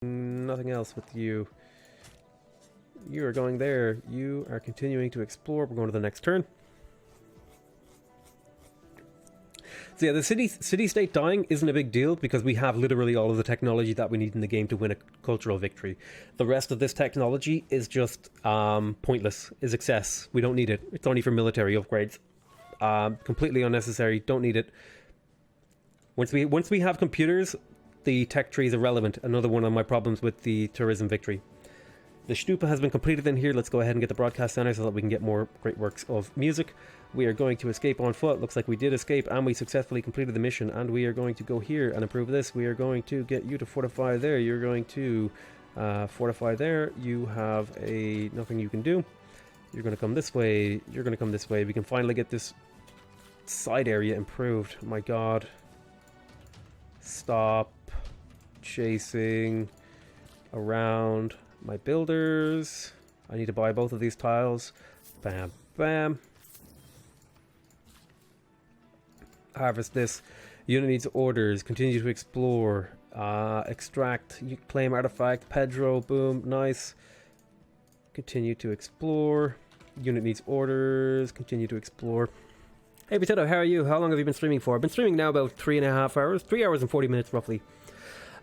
nothing else with you. You are going there. You are continuing to explore. We're going to the next turn. So yeah, the city-state dying isn't a big deal because we have literally all of the technology that we need in the game to win a cultural victory. The rest of this technology is just pointless, is excess. We don't need it. It's only for military upgrades. Completely unnecessary. Don't need it. Once we have computers, the tech tree is irrelevant. Another one of my problems with the tourism victory. The stupa has been completed in here. Let's go ahead and get the broadcast center so that we can get more great works of music. We are going to escape on foot. Looks like we did escape and we successfully completed the mission. And we are going to go here and improve this. We are going to get you to fortify there. You're going to fortify there. You have nothing you can do. You're going to come this way. You're going to come this way. We can finally get this side area improved. My god. Stop chasing around my builders. I need to buy both of these tiles. Bam, bam. Harvest this. Unit needs orders. Continue to explore. Extract. Claim artifact. Pedro. Boom. Nice. Continue to explore. Unit needs orders. Continue to explore. Hey Potato, how are you? How long have you been streaming for? I've been streaming now about 3.5 hours. 3 hours and 40 minutes roughly.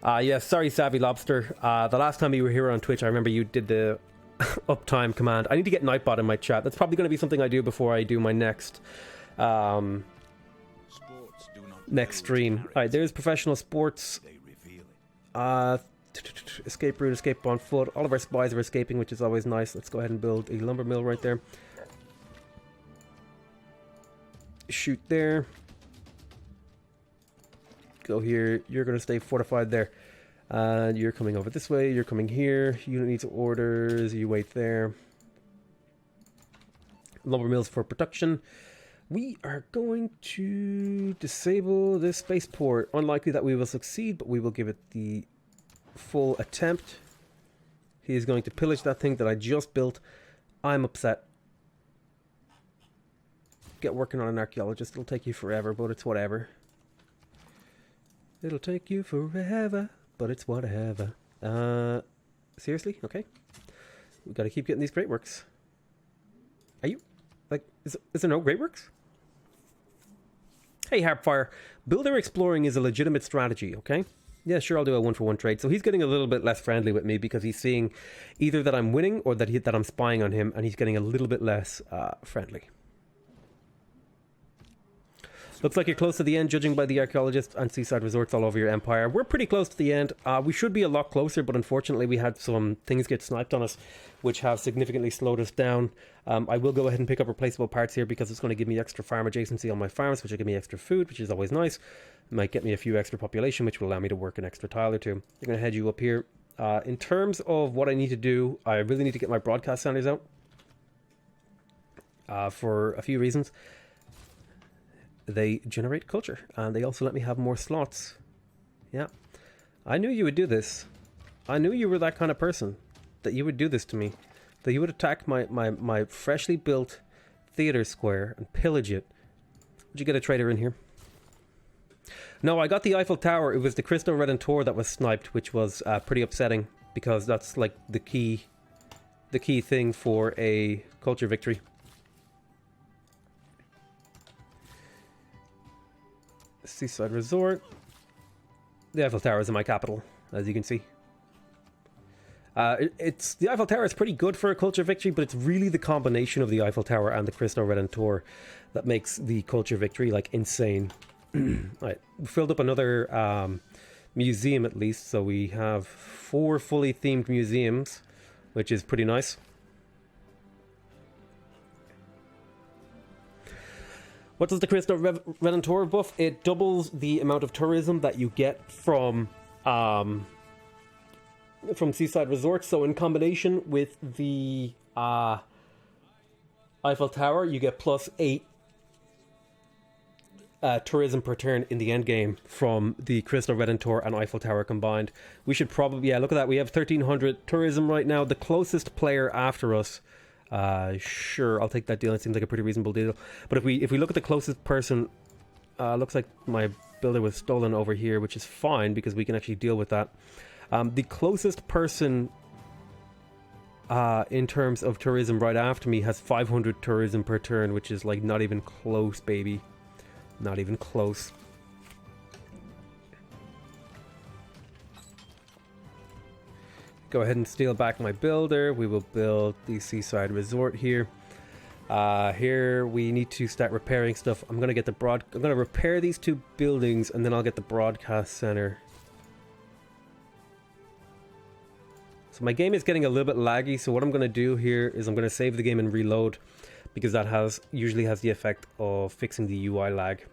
Yeah, sorry Savvy Lobster. The last time you were here on Twitch, I remember you did the uptime command. I need to get Nightbot in my chat. That's probably going to be something I do before I do my next next stream. Alright, there's professional sports. Escape route, escape on foot. All of our spies are escaping, which is always nice. Let's go ahead and build a lumber mill right there. Shoot there. Go here. You're going to stay fortified there. You're coming over this way. You're coming here. Unit needs orders. You wait there. Lumber mills for production. We are going to disable this spaceport. Unlikely that we will succeed, but we will give it the full attempt. He is going to pillage that thing that I just built. I'm upset. Get working on an archaeologist. It'll take you forever, but it's whatever. It'll take you forever, but it's whatever. Seriously? Okay. We gotta keep getting these great works. Are you... like, is there no great works? Hey, Harpfire. Builder exploring is a legitimate strategy, okay? Yeah, sure, I'll do a one-for-one trade. So he's getting a little bit less friendly with me because he's seeing either that I'm winning or that I'm spying on him, and he's getting a little bit less friendly. Looks like you're close to the end, judging by the archaeologists and seaside resorts all over your empire. We're pretty close to the end. We should be a lot closer, but unfortunately we had some things get sniped on us, which have significantly slowed us down. I will go ahead and pick up replaceable parts here because it's going to give me extra farm adjacency on my farms, which will give me extra food, which is always nice. It might get me a few extra population, which will allow me to work an extra tile or two. I'm going to head you up here. In terms of what I need to do, I really need to get my broadcast centers out for a few reasons. They generate culture, and they also let me have more slots. Yeah. I knew you would do this. I knew you were that kind of person. That you would do this to me. That you would attack my freshly built theater square and pillage it. Would you get a trader in here? No, I got the Eiffel Tower. It was the Cristo Redentor that was sniped, which was pretty upsetting. Because that's like the key thing for a culture victory. Seaside Resort. The Eiffel Tower is in my capital, as you can see. The Eiffel Tower is pretty good for a culture victory, but it's really the combination of the Eiffel Tower and the Cristo Redentor that makes the culture victory like insane. Right, we filled up another museum at least, so we have 4 fully themed museums, which is pretty nice. What does the Cristo Redentor buff? It doubles the amount of tourism that you get from seaside resorts. So in combination with the Eiffel Tower, you get +8 tourism per turn in the end game from the Cristo Redentor and Eiffel Tower combined. We should probably, yeah, look at that. We have 1,300 tourism right now. The closest player after us. Sure, I'll take that deal. It seems like a pretty reasonable deal. But if we look at the closest person, looks like my builder was stolen over here, which is fine because we can actually deal with that. The closest person in terms of tourism right after me has 500 tourism per turn, which is like not even close, baby. Not even close. Go ahead and steal back my builder. We will build the seaside resort here. Here we need to start repairing stuff. I'm gonna repair these 2 buildings, and then I'll get the broadcast center. So my game is getting a little bit laggy, so what I'm gonna do here is I'm gonna save the game and reload, because that usually has the effect of fixing the UI lag.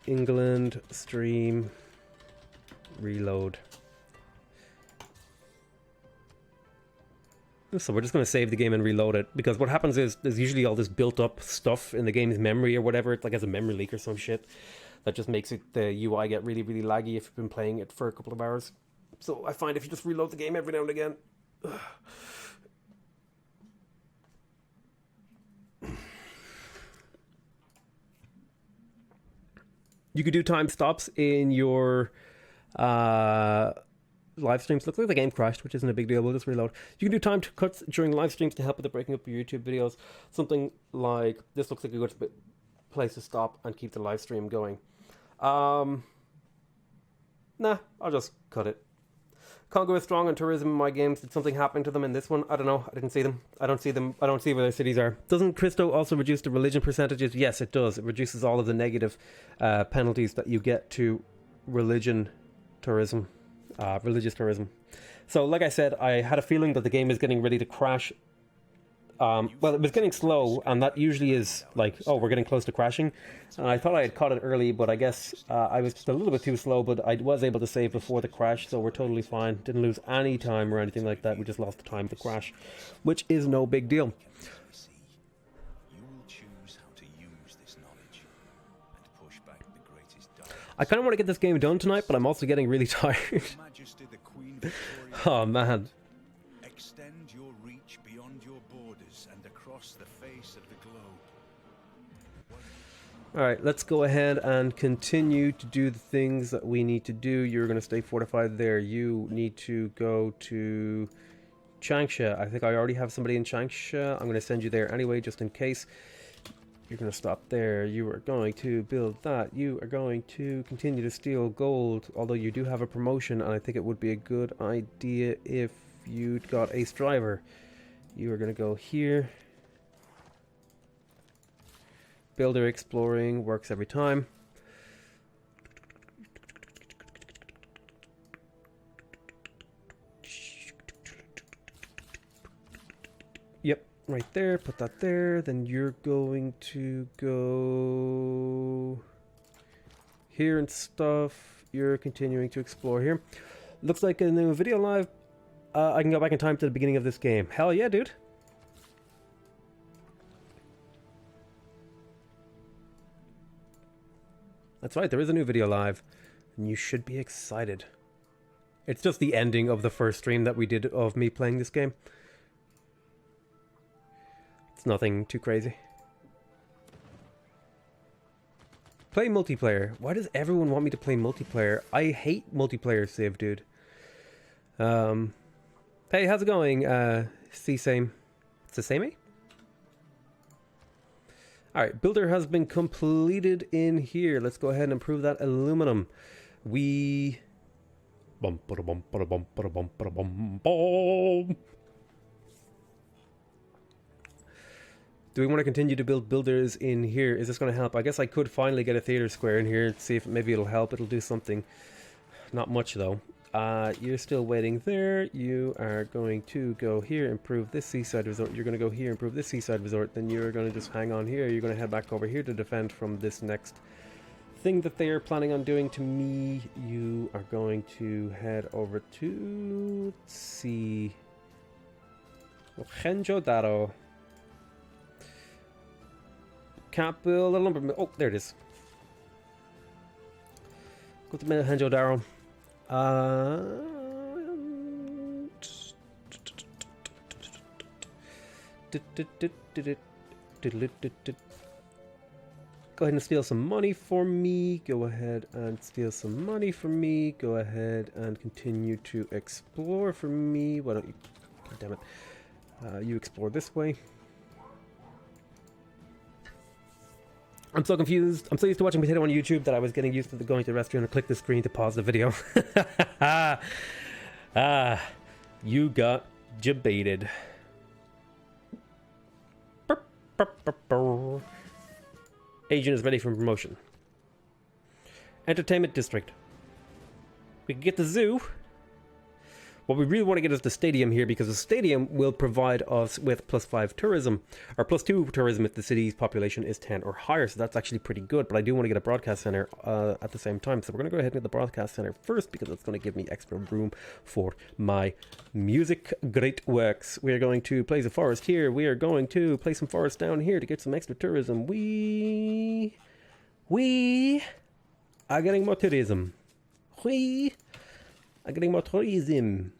England, stream, reload. So we're just going to save the game and reload it, because what happens is there's usually all this built up stuff in the game's memory or whatever. It's like as a memory leak or some shit that just makes the UI get really, really laggy if you've been playing it for a couple of hours. So I find if you just reload the game every now and again. You could do time stops in your live streams. Looks like the game crashed, which isn't a big deal. We'll just reload. You can do time cuts during live streams to help with the breaking up your YouTube videos. Something like this looks like a good place to stop and keep the live stream going. Nah, I'll just cut it. Congo is strong on tourism in my games. Did something happen to them in this one? I don't know. I didn't see them. I don't see them. I don't see where their cities are. Doesn't Christo also reduce the religion percentages? Yes, it does. It reduces all of the negative penalties that you get to religion tourism. Religious tourism. So like I said, I had a feeling that the game is getting ready to crash. Well, it was getting slow, and that usually is like, oh, we're getting close to crashing. And I thought I had caught it early, but I guess I was just a little bit too slow, but I was able to save before the crash, so we're totally fine. Didn't lose any time or anything like that. We just lost the time of the crash, which is no big deal. I kind of want to get this game done tonight, but I'm also getting really tired. Oh, man. Extend your reach beyond your borders and across the face of the globe. Alright, let's go ahead and continue to do the things that we need to do. You're going to stay fortified there. You need to go to Changsha. I think I already have somebody in Changsha. I'm going to send you there anyway, just in case. You're going to stop there. You are going to build that. You are going to continue to steal gold, although you do have a promotion, and I think it would be a good idea if you'd got Ace Driver. You are going to go here. Builder exploring works every time. Yep. Right there, put that there, then you're going to go here and stuff. You're continuing to explore here. Looks like a new video live. I can go back in time to the beginning of this game. Hell yeah, dude. That's right, there is a new video live, and you should be excited. It's just the ending of the first stream that we did of me playing this game. Nothing too crazy. Play multiplayer. Why does everyone want me to play multiplayer? I hate multiplayer, Civ, dude. Hey, how's it going? C-Same. It's the same? Alright, builder has been completed in here. Let's go ahead and improve that aluminum. We... Bum, ba-da-bum, ba-da-bum, ba-da-bum, ba-da-bum, bum. Do we want to continue to build builders in here? Is this going to help? I guess I could finally get a theater square in here and see if maybe it'll help. It'll do something. Not much, though. You're still waiting there. You are going to go here, improve this seaside resort. You're going to go here, improve this seaside resort. Then you're going to just hang on here. You're going to head back over here to defend from this next thing that they are planning on doing to me. You are going to head over to... Let's see... Mohenjo-daro. Can't build a lumber mill. Oh, there it is. Go to Mohenjo-daro. Go ahead and steal some money for me. Go ahead and steal some money from me. Go ahead and continue to explore for me. Why don't you... God damn it. You explore this way. I'm so confused. I'm so used to watching Potato on YouTube that I was getting used to going to the restroom and click the screen to pause the video. You got debated. Agent is ready for promotion. Entertainment district. We can get the zoo. What we really want to get is the stadium here, because the stadium will provide us with +5 tourism, or +2 tourism if the city's population is 10 or higher, so that's actually pretty good. But I do want to get a broadcast center at the same time, so we're going to go ahead and get the broadcast center first, because it's going to give me extra room for my music great works. We are going to place a forest here. We are going to place some forest down here to get some extra tourism. We are getting more tourism. We are getting more tourism.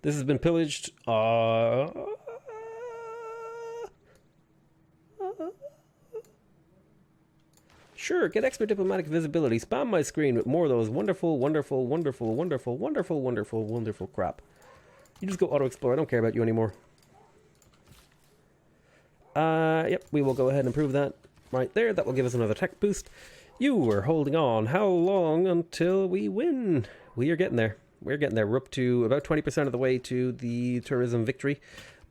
This has been pillaged. Sure, get extra diplomatic visibility. Spam my screen with more of those wonderful, wonderful, wonderful, wonderful, wonderful, wonderful, wonderful crap. You just go auto-explore. I don't care about you anymore. Yep, we will go ahead and improve that right there. That will give us another tech boost. You are holding on. How long until we win? We are getting there. We're getting there. We're up to about 20% of the way to the tourism victory,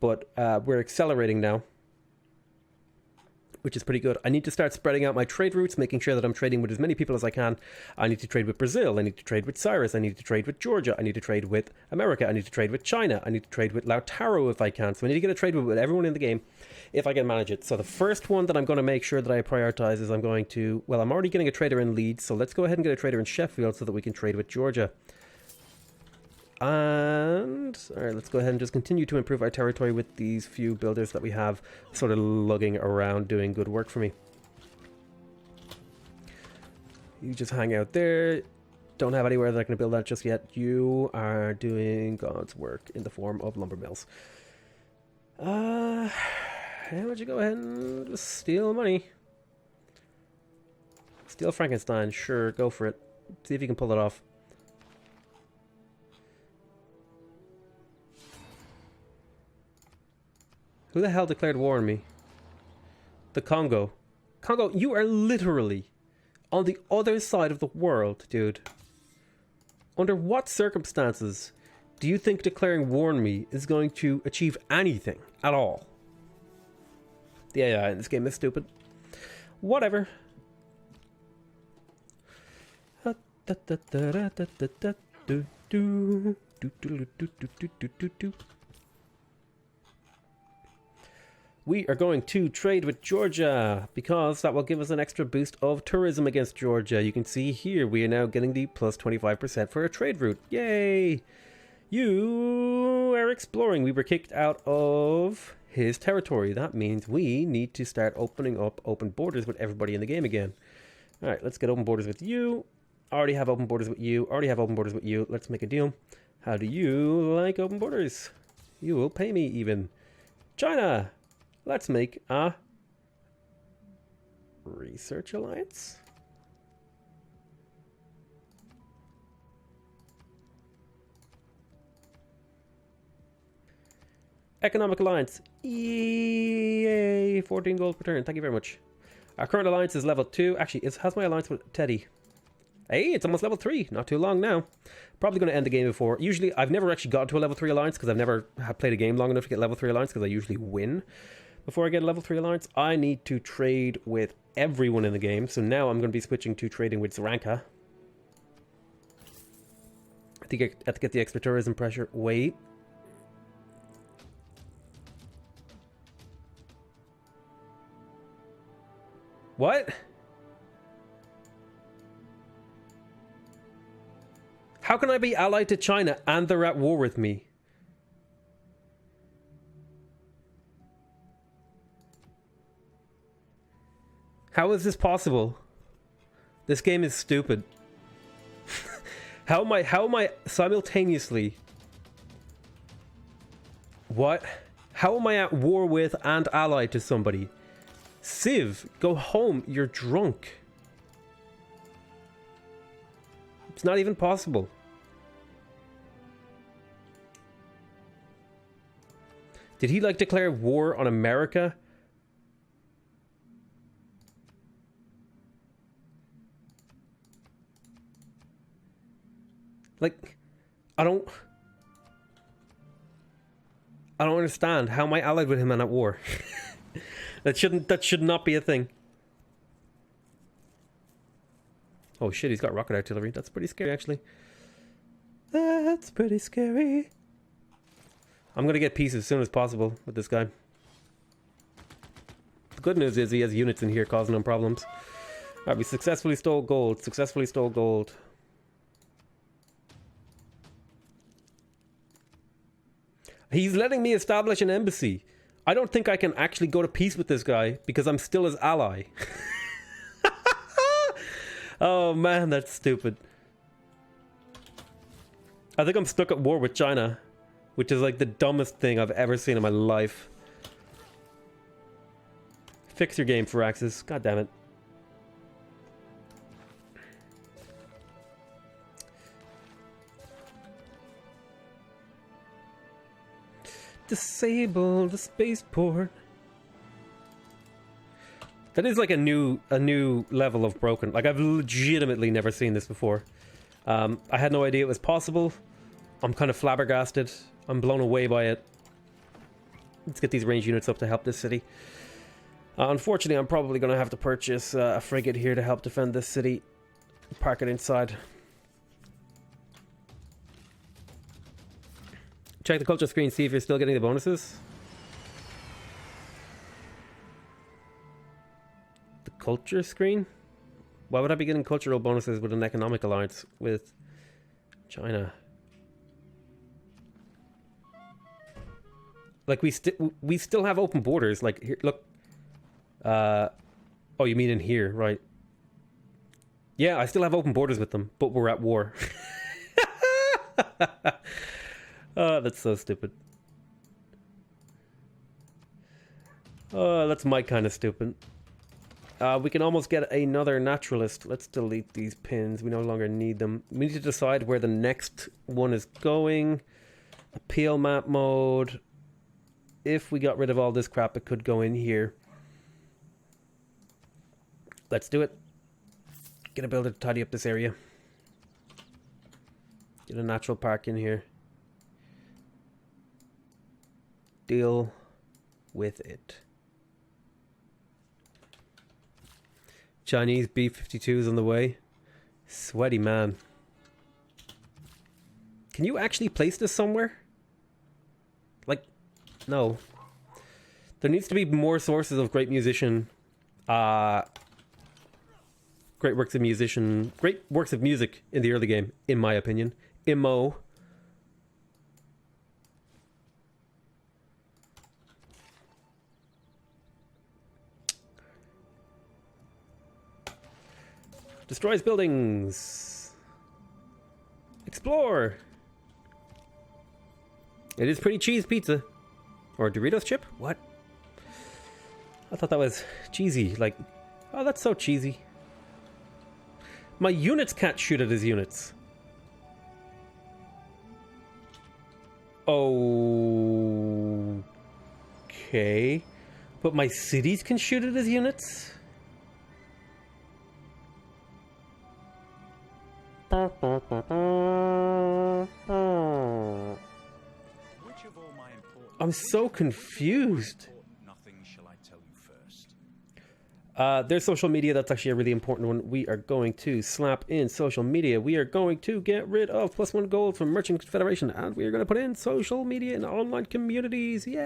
but we're accelerating now, which is pretty good. I need to start spreading out my trade routes, making sure that I'm trading with as many people as I can. I need to trade with Brazil. I need to trade with Cyrus. I need to trade with Georgia. I need to trade with America. I need to trade with China. I need to trade with Lautaro if I can. So I need to get a trade with everyone in the game if I can manage it. So the first one that I'm going to make sure that I prioritize is I'm going to... Well, I'm already getting a trader in Leeds, so let's go ahead and get a trader in Sheffield so that we can trade with Georgia. And all right, let's go ahead and just continue to improve our territory with these few builders that we have sort of lugging around doing good work for me. You just hang out there. Don't have anywhere that I can build that just yet. You are doing God's work in the form of lumber mills. Why don't you go ahead and just steal money? Steal Frankenstein, sure, go for it. See if you can pull it off. Who the hell declared war on me? The Congo. Congo, you are literally on the other side of the world, dude. Under what circumstances do you think declaring war on me is going to achieve anything at all? The AI in this game is stupid. Whatever. We are going to trade with Georgia because that will give us an extra boost of tourism against Georgia. You can see here we are now getting the plus 25% for a trade route. Yay! You are exploring. We were kicked out of his territory. That means we need to start opening up open borders with everybody in the game again. All right, let's get open borders with you. Already have open borders with you. Already have open borders with you. Let's make a deal. How do you like open borders? You will pay me even. China! Let's make a research alliance. Economic alliance. Yay! 14 gold per turn. Thank you very much. Our current alliance is level 2. Actually, how's my alliance with Teddy? Hey, it's almost level 3. Not too long now. Probably going to end the game before. Usually, I've never actually got to a level 3 alliance because I've never played a game long enough to get level 3 alliance because I usually win. Before I get a level 3 alliance, I need to trade with everyone in the game. So now I'm going to be switching to trading with Zranka. I think I have to get the extra tourism pressure. Wait. What? How can I be allied to China and they're at war with me? How is this possible? This game is stupid. How am I simultaneously... What? How am I at war with and allied to somebody? Civ, go home. You're drunk. It's not even possible. Did he like declare war on America? Like, I don't understand. How am I allied with him and at war? That should not be a thing. Oh shit, he's got rocket artillery. That's pretty scary, actually. That's pretty scary. I'm gonna get peace as soon as possible with this guy. The good news is he has units in here causing him problems. Alright, we successfully stole gold. Successfully stole gold. He's letting me establish an embassy. I don't think I can actually go to peace with this guy because I'm still his ally. Oh man, that's stupid. I think I'm stuck at war with China, which is like the dumbest thing I've ever seen in my life. Fix your game, Firaxis. God damn it. Disable the spaceport. That is like a new level of broken. Like, I've legitimately never seen this before. I had no idea it was possible. I'm kind of flabbergasted. I'm blown away by it. Let's get these range units up to help this city. Unfortunately, I'm probably going to have to purchase a frigate here to help defend this city. Park it inside. Check the culture screen, see if you're still getting the bonuses. The culture screen? Why would I be getting cultural bonuses with an economic alliance with China? Like, we still have open borders. Like, here, look. Oh, you mean in here, right? Yeah, I still have open borders with them, but we're at war. Oh, that's so stupid. Oh, that's my kind of stupid. We can almost get another naturalist. Let's delete these pins. We no longer need them. We need to decide where the next one is going. Appeal map mode. If we got rid of all this crap, it could go in here. Let's do it. Get a builder to tidy up this area. Get a natural park in here. Deal with it. Chinese B-52s on the way. Sweaty man. Can you actually place this somewhere? Like, no. There needs to be more sources of great musician. Great works of music in the early game, in my opinion. Immo. Destroys buildings. Explore. It is pretty cheese pizza. Or Doritos chip? What? I thought that was cheesy. Like, oh, that's so cheesy. My units can't shoot at his units. Okay. But my cities can shoot at his units? I'm so confused. Nothing shall I tell you first. There's social media. That's actually a really important one. We are going to slap in social media. We are going to get rid of +1 gold from Merchant Confederation, and we are going to put in social media in online communities. Yay!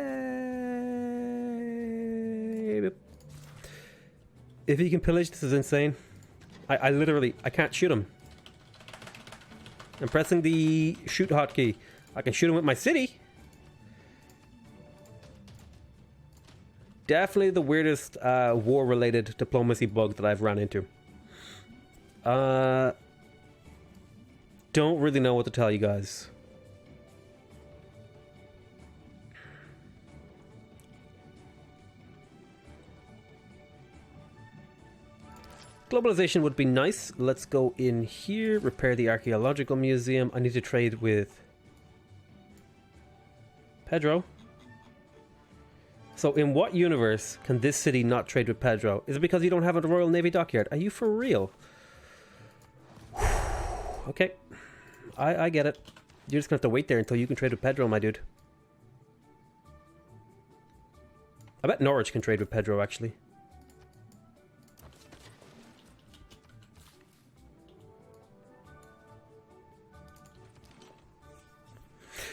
If he can pillage, this is insane. I literally, I can't shoot him. I'm pressing the shoot hotkey. I can shoot him with my city. Definitely the weirdest war-related diplomacy bug that I've run into. Don't really know what to tell you guys. globalization would be nice. Let's go in here, repair the archaeological museum. I need to trade with Pedro. So in what universe can this city not trade with Pedro? Is it because you don't have a Royal Navy dockyard? Are you for real? Okay. I get it. You're just going to have to wait there until you can trade with Pedro, my dude. I bet Norwich can trade with Pedro, actually.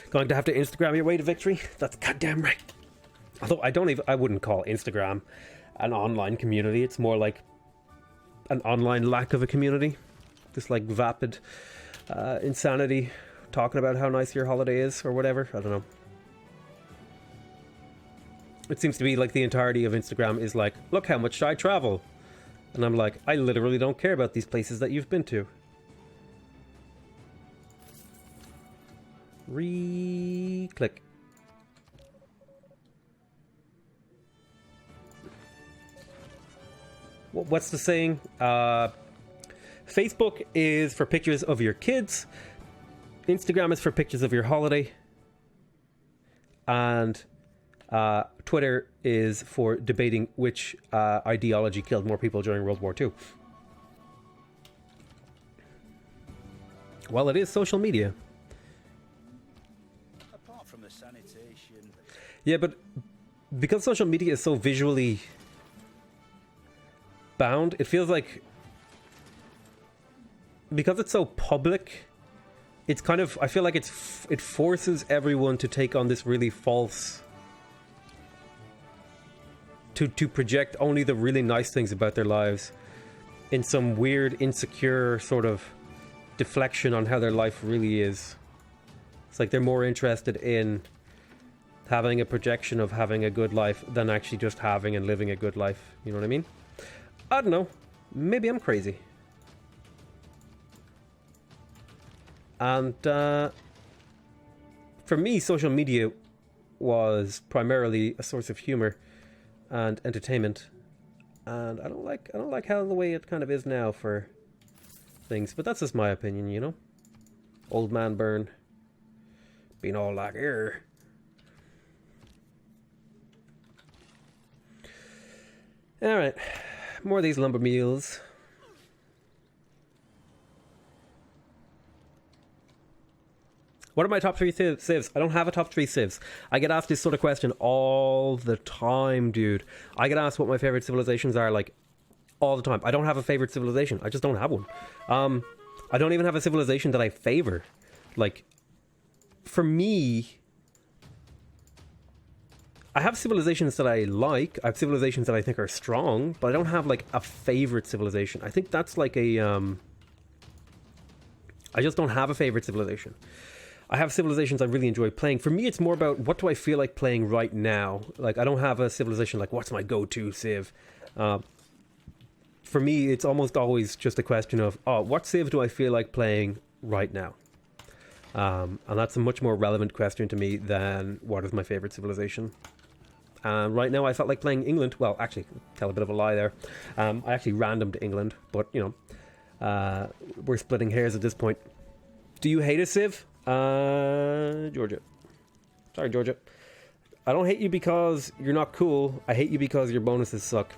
Going to have to Instagram your way to victory? That's goddamn right. Although I wouldn't call Instagram an online community. It's more like an online lack of a community. Just like vapid insanity, talking about how nice your holiday is or whatever. I don't know. It seems to be like the entirety of Instagram is like, look how much I travel. And I'm like, I literally don't care about these places that you've been to. Re-click. What's the saying? Facebook is for pictures of your kids. Instagram is for pictures of your holiday. And Twitter is for debating which ideology killed more people during World War II. Well, it is social media. Apart from the sanitation. Yeah, but because social media is so visually bound, it feels like, because it's so public, it's kind of, I feel like it forces everyone to take on this really false, to project only the really nice things about their lives in some weird, insecure sort of deflection on how their life really is. It's like they're more interested in having a projection of having a good life than actually just having and living a good life. You know what I mean? I don't know. Maybe I'm crazy. And for me, social media was primarily a source of humor and entertainment. And I don't like how the way it kind of is now for things. But that's just my opinion, you know? Old man burn. Being all like, "Err." Alright. More of these lumber meals. What are my top 3 civs? I don't have a top 3 civs. I get asked this sort of question all the time, dude. I get asked what my favorite civilizations are, like, all the time. I don't have a favorite civilization. I just don't have one. I don't even have a civilization that I favor. Like, for me, I have civilizations that I like. I have civilizations that I think are strong, but I don't have, like, a favorite civilization. I think that's like a, I just don't have a favorite civilization. I have civilizations I really enjoy playing. For me, it's more about what do I feel like playing right now. Like, I don't have a civilization like, what's my go-to civ? For me, it's almost always just a question of, oh, what civ do I feel like playing right now? And that's a much more relevant question to me than what is my favorite civilization. Right now, I felt like playing England. Well, actually, tell a bit of a lie there. I actually randomed England, but, you know, we're splitting hairs at this point. Do you hate a civ? Georgia. Sorry, Georgia. I don't hate you because you're not cool. I hate you because your bonuses suck.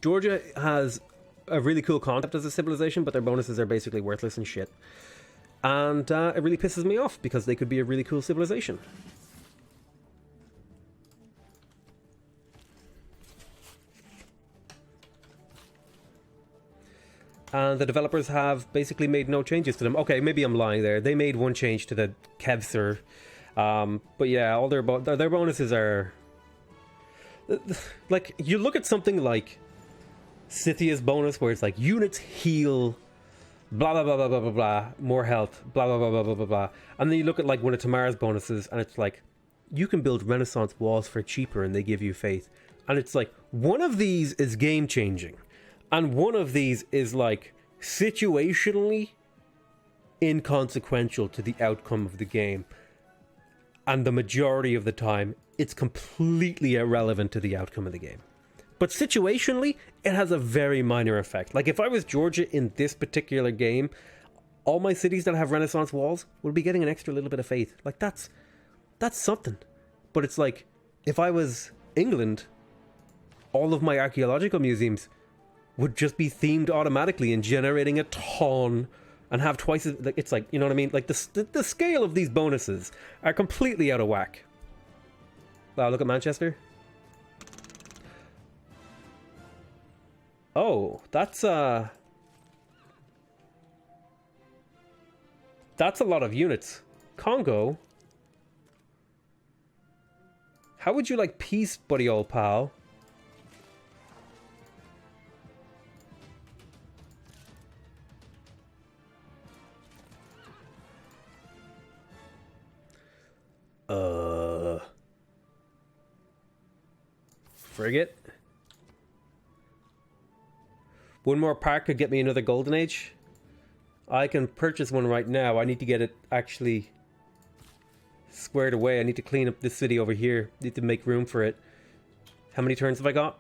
Georgia has a really cool concept as a civilization, but their bonuses are basically worthless and shit. And it really pisses me off because they could be a really cool civilization. And the developers have basically made no changes to them. Okay, maybe I'm lying there. They made one change to the Kevser. But yeah, all their bonuses are... Like, you look at something like Scythia's bonus, where it's like, units heal, blah, blah, blah, blah, blah, blah, blah, more health, blah, blah, blah, blah, blah, blah, blah. And then you look at, like, one of Tamara's bonuses, and it's like, you can build Renaissance walls for cheaper, and they give you faith. And it's like, one of these is game-changing. And one of these is, like, situationally inconsequential to the outcome of the game. And the majority of the time, it's completely irrelevant to the outcome of the game. But situationally, it has a very minor effect. Like, if I was Georgia in this particular game, all my cities that have Renaissance walls would be getting an extra little bit of faith. Like, that's something. But it's like, if I was England, all of my archaeological museums would just be themed automatically and generating a ton and have twice as... Like, it's like, you know what I mean? Like, the scale of these bonuses are completely out of whack. Wow, look at Manchester. Oh, that's a lot of units. Congo. How would you like peace, buddy old pal? Frigate. One more park could get me another golden age. I can purchase one right now. I need to get it actually squared away. I need to clean up this city over here. Need to make room for it. How many turns have I got?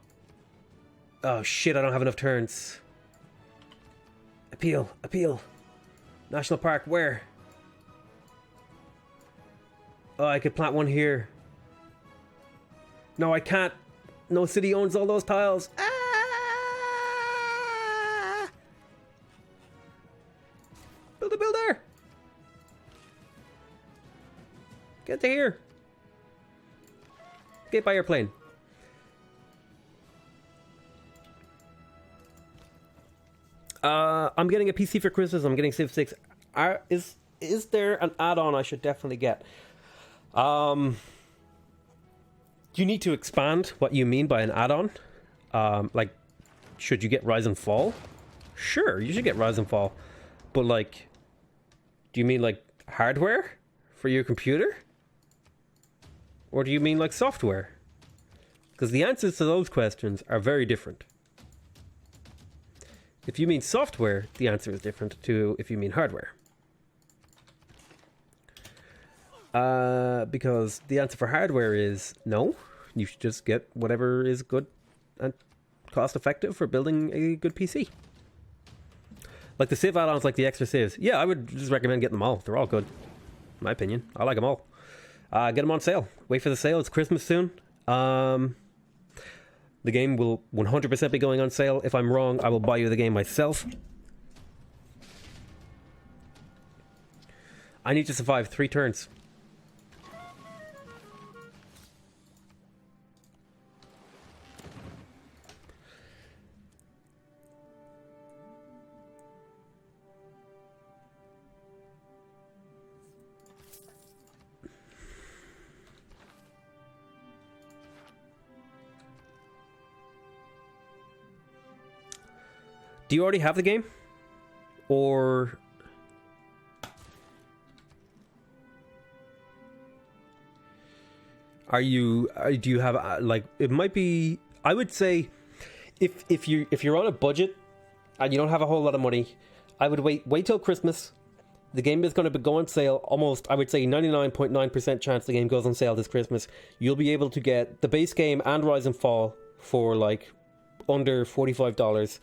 Oh shit, I don't have enough turns. Appeal, appeal. National park, where? Oh, I could plant one here. No, I can't. No city owns all those tiles. Ah! Build a builder. Get to here. Get by airplane. I'm getting a PC for Christmas. I'm getting Civ 6. Is there an add-on I should definitely get? You need to expand what you mean by an add-on. Like, should you get Rise and Fall? Sure, you should get Rise and Fall. But, like, do you mean, like, hardware for your computer? Or do you mean, like, software? Because the answers to those questions are very different. If you mean software, the answer is different to if you mean hardware. Because the answer for hardware is no. You should just get whatever is good and cost effective for building a good PC. Like the Civ add-ons, like the extra Civs. Yeah, I would just recommend getting them all. They're all good. In my opinion. I like them all. Get them on sale. Wait for the sale. It's Christmas soon. The game will 100% be going on sale. If I'm wrong, I will buy you the game myself. I need to survive 3 turns. Do you already have the game? Or... do you have, like, it might be... I would say, if you're on a budget, and you don't have a whole lot of money, I would wait till Christmas. The game is going to go on sale almost, I would say 99.9% chance the game goes on sale this Christmas. You'll be able to get the base game and Rise and Fall for, like, under $45.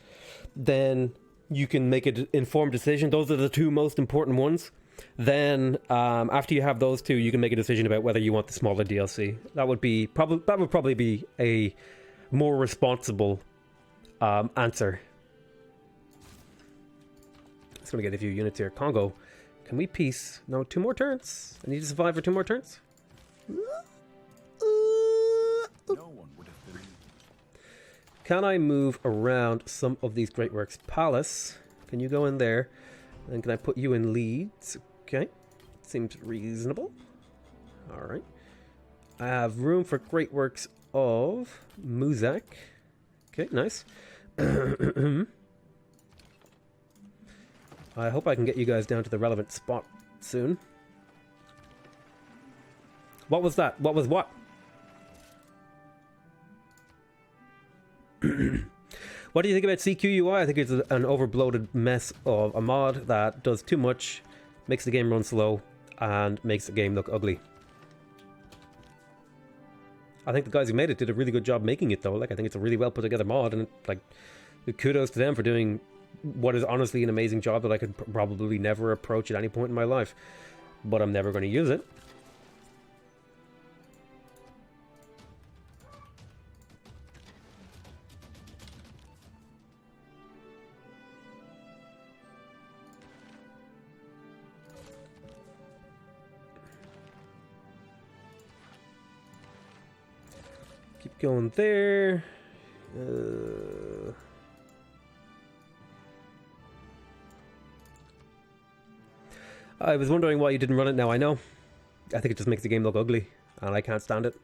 Then you can make an informed decision. Those are the 2 most important ones. Then after you have those 2, you can make a decision about whether you want the smaller DLC. That would probably be a more responsible answer. Just gonna get a few units here. Congo, can we peace? No, 2 more turns. I need to survive for 2 more turns. Can I move around some of these Great Works Palace? Can you go in there? And can I put you in Leeds? Okay. Seems reasonable. Alright. I have room for Great Works of Muzak. Okay, nice. I hope I can get you guys down to the relevant spot soon. What was that? What was what? What do you think about CQUI? I think it's an overbloated mess of a mod that does too much, makes the game run slow, and makes the game look ugly. I think the guys who made it did a really good job making it, though. Like, I think it's a really well put together mod, and like, kudos to them for doing what is honestly an amazing job that I could probably never approach at any point in my life. But I'm never going to use it. Keep going there. I was wondering why you didn't run it. Now I know. I think it just makes the game look ugly, and I can't stand it.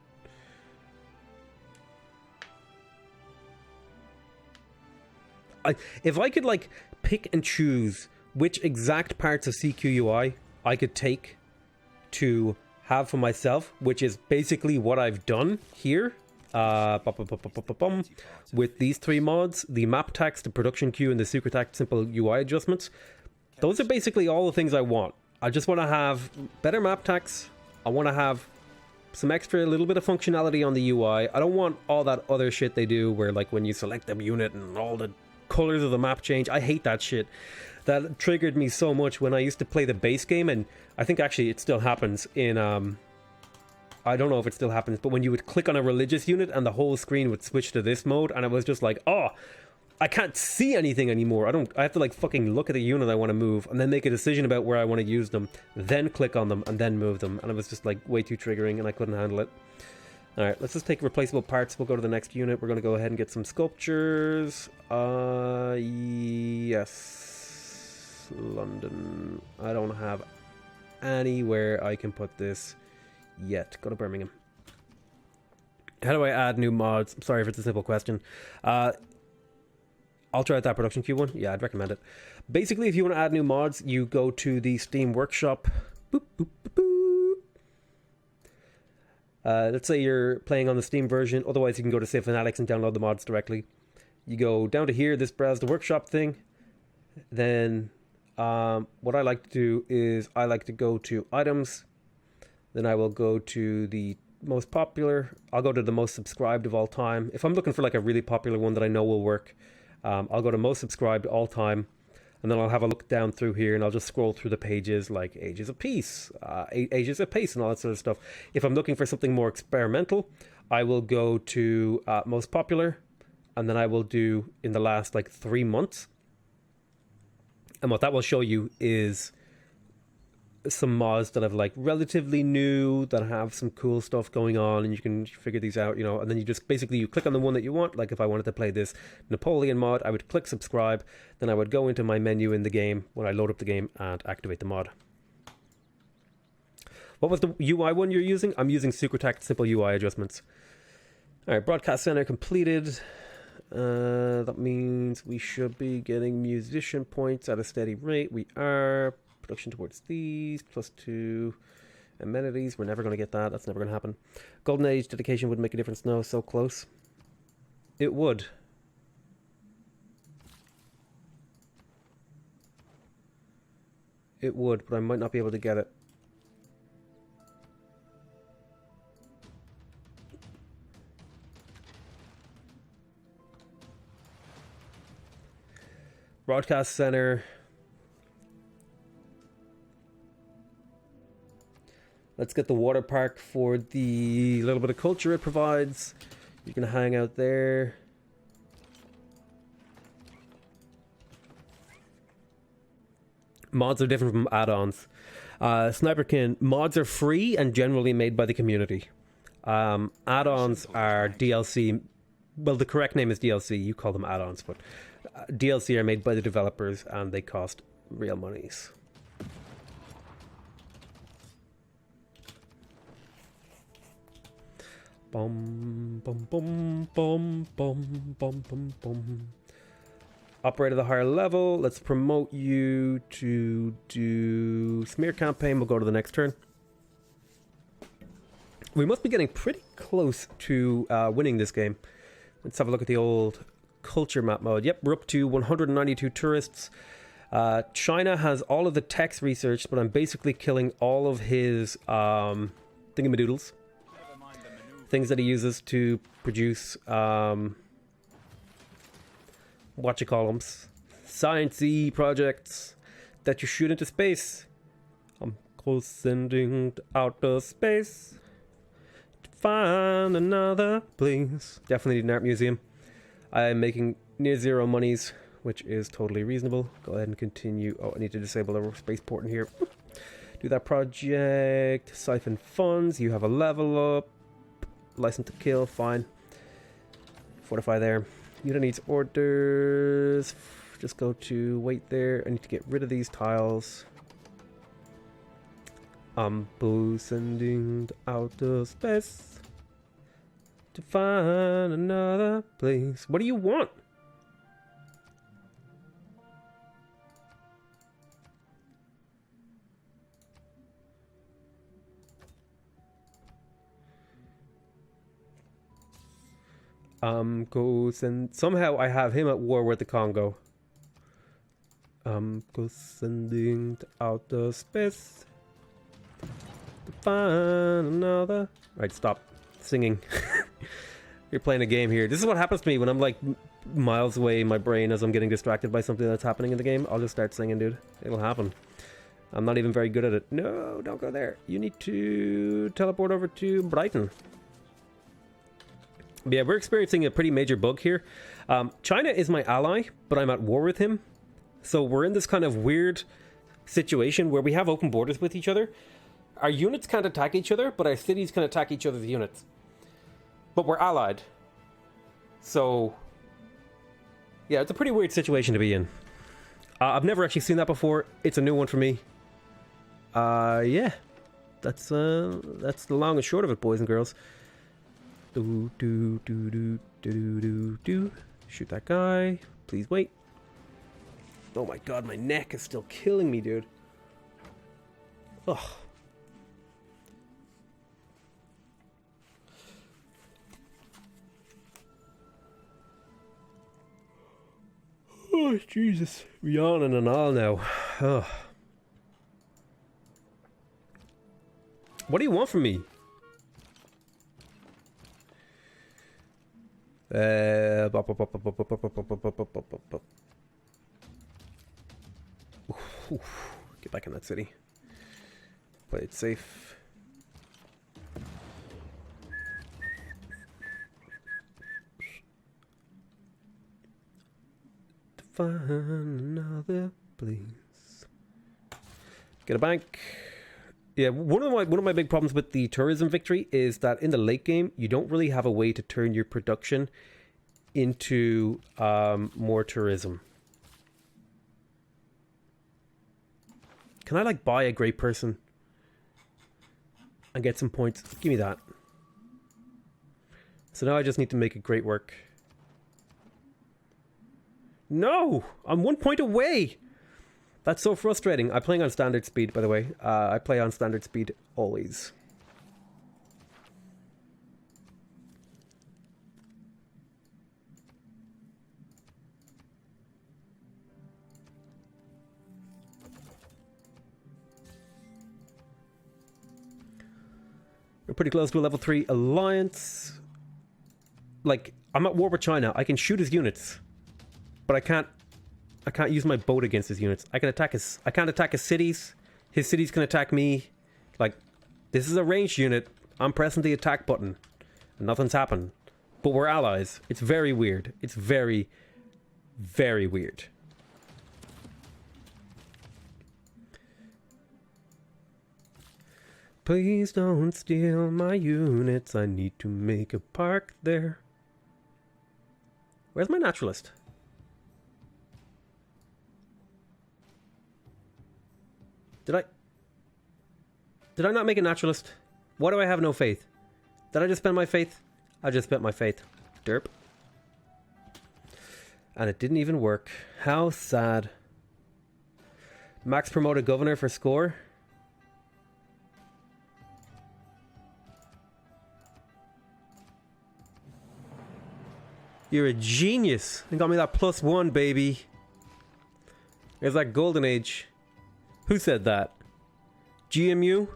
If I could like pick and choose which exact parts of CQUI I could take to have for myself, which is basically what I've done here, with these three mods, the map text, the production queue, and the secret text simple UI adjustments. Those are basically all the things I want. I just want to have better map text. I want to have some extra little bit of functionality on the UI. I don't want all that other shit they do where like when you select a unit and all the colors of the map change. I hate that shit. That triggered me so much when I used to play the base game, and I think actually it still happens in I don't know if it still happens, but when you would click on a religious unit and the whole screen would switch to this mode, and it was just like, oh, I can't see anything anymore. I have to like fucking look at the unit I want to move and then make a decision about where I want to use them, then click on them and then move them, and it was just like way too triggering and I couldn't handle it. Alright, let's just take replaceable parts. We'll go to the next unit. We're going to go ahead and get some sculptures. Yes. London. I don't have anywhere I can put this yet. Go to Birmingham. How do I add new mods? I'm sorry if it's a simple question. I'll try out that production queue one. Yeah, I'd recommend it. Basically, if you want to add new mods, you go to the Steam Workshop. Boop, boop, boop, boop. Let's say you're playing on the Steam version. Otherwise, you can go to Save Fanatics and download the mods directly. You go down to here, this Browse the Workshop thing. Then what I like to do is I like to go to Items. Then I will go to the most popular. I'll go to the most subscribed of all time. If I'm looking for like a really popular one that I know will work, I'll go to most subscribed all time, and then I'll have a look down through here, and I'll just scroll through the pages like Ages of Peace, Ages of Peace, and all that sort of stuff. If I'm looking for something more experimental, I will go to most popular, and then I will do in the last like 3 months. And what that will show you is some mods that have like relatively new, that have some cool stuff going on, and you can figure these out, you know, and then you just basically you click on the one that you want. Like if I wanted to play this Napoleon mod, I would click subscribe, then I would go into my menu in the game when I load up the game and activate the mod. What was the UI one you're using? I'm using SuperTech Simple UI Adjustments. Alright, Broadcast Center completed. That means we should be getting musician points at a steady rate. We are. Production towards these, +2 amenities. We're never going to get that. That's never going to happen. Golden Age dedication would make a difference. No, so close. It would. It would, but I might not be able to get it. Broadcast Center. Let's get the water park for the little bit of culture it provides. You can hang out there. Mods are different from add-ons. Sniperkin, mods are free and generally made by the community. Add-ons are DLC. Well, the correct name is DLC. You call them add-ons, but DLC are made by the developers and they cost real monies. Bum, bum, bum, bum, bum, bum, bum, bum. Operate at the higher level. Let's promote you to do smear campaign. We'll go to the next turn. We must be getting pretty close to winning this game. Let's have a look at the old culture map mode. Yep, we're up to 192 tourists. China has all of the text research, but I'm basically killing all of his thingamadoodles. things that he uses to produce whatchamacallums, sciencey projects that you shoot into space. I'm sending to outer space to find another place. Definitely need an art museum. I'm making near zero monies, which is totally reasonable. Go ahead and continue. Oh, I need to disable the spaceport in here. Do that project. Siphon funds. You have a level up. License to kill. Fine. Fortify there. Unit needs orders. Just go to wait there. I need to get rid of these tiles. I'm sending to outer space to find another place. What do you want? And somehow I have him at war with the Congo. Sending to outer space to find another. Right, stop singing. You're playing a game here. This is what happens to me when I'm like miles away in my brain as I'm getting distracted by something that's happening in the game. I'll just start singing, dude. It'll happen. I'm not even very good at it. No, don't go there. You need to teleport over to Brighton. Yeah, we're experiencing a pretty major bug here. China is my ally, but I'm at war with him. So we're in this kind of weird situation where we have open borders with each other. Our units can't attack each other, but our cities can attack each other's units. But we're allied. So, yeah, it's a pretty weird situation to be in. I've never actually seen that before. It's a new one for me. Yeah. That's the long and short of it, boys and girls. Do. Shoot that guy. Please wait. Oh my god, my neck is still killing me, dude. Ugh. Oh, Jesus. We're yawning and all now. Ugh. What do you want from me? Get back in that city. Play it safe. To find another place. Get a bank. Yeah, one of my big problems with the tourism victory is that in the late game you don't really have a way to turn your production into more tourism. Can I like buy a great person and get some points? Give me that. So now I just need to make a great work. No! I'm 1 point away! That's so frustrating. I'm playing on standard speed, by the way. I play on standard speed always. We're pretty close to a level 3 alliance. Like, I'm at war with China. I can shoot his units, but I can't use my boat against his units. I can't attack his cities. His cities can attack me. Like, this is a ranged unit. I'm pressing the attack button and nothing's happened. But we're allies. It's very weird. It's very, very weird. Please don't steal my units. I need to make a park there. Where's my naturalist? Did I not make a naturalist? Why do I have no faith? Did I just spend my faith? I just spent my faith. Derp. And it didn't even work. How sad. Max promoted governor for score. You're a genius. You got me that +1, baby. There's that golden age. Who said that? GMU?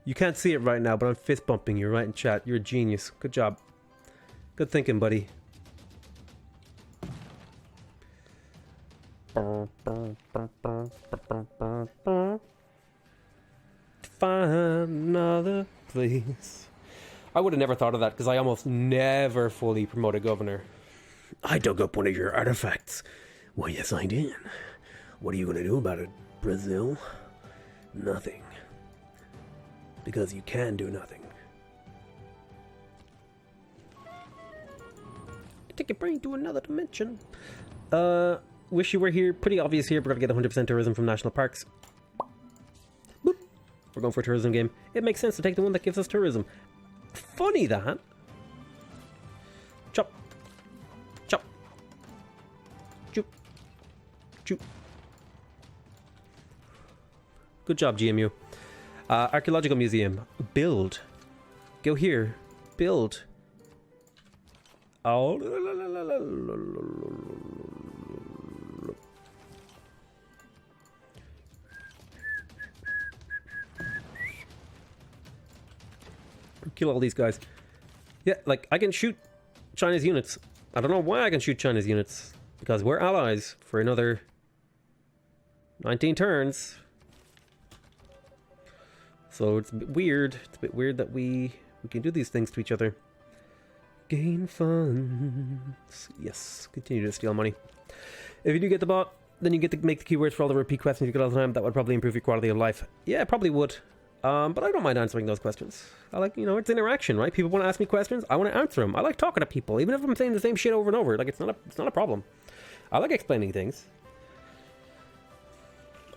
You can't see it right now, but I'm fist bumping you right in chat. You're a genius. Good job. Good thinking, buddy. Find another place. I would have never thought of that because I almost never fully promote a governor. I dug up one of your artifacts. Well, yes, I did. What are you going to do about it, Brazil? Nothing. Because you can do nothing. Take your brain to another dimension. Wish you were here. Pretty obvious here. We're going to get 100% tourism from national parks. Boop. We're going for a tourism game. It makes sense to take the one that gives us tourism. Funny that. Chop. Chop. Choop. Choop. Good job, GMU. Archaeological Museum. Build. Go here. Build. Oh. Kill all these guys. Yeah, like, I can shoot China's units. I don't know why I can shoot China's units. Because we're allies for another 19 turns. So it's a bit weird. It's a bit weird that we can do these things to each other. Gain funds. Yes, continue to steal money. If you do get the bot, then you get to make the keywords for all the repeat questions you get all the time. That would probably improve your quality of life. Yeah, it probably would. But I don't mind answering those questions. I like, you know, it's interaction, right? People want to ask me questions. I want to answer them. I like talking to people, even if I'm saying the same shit over and over. Like, it's not a problem. I like explaining things.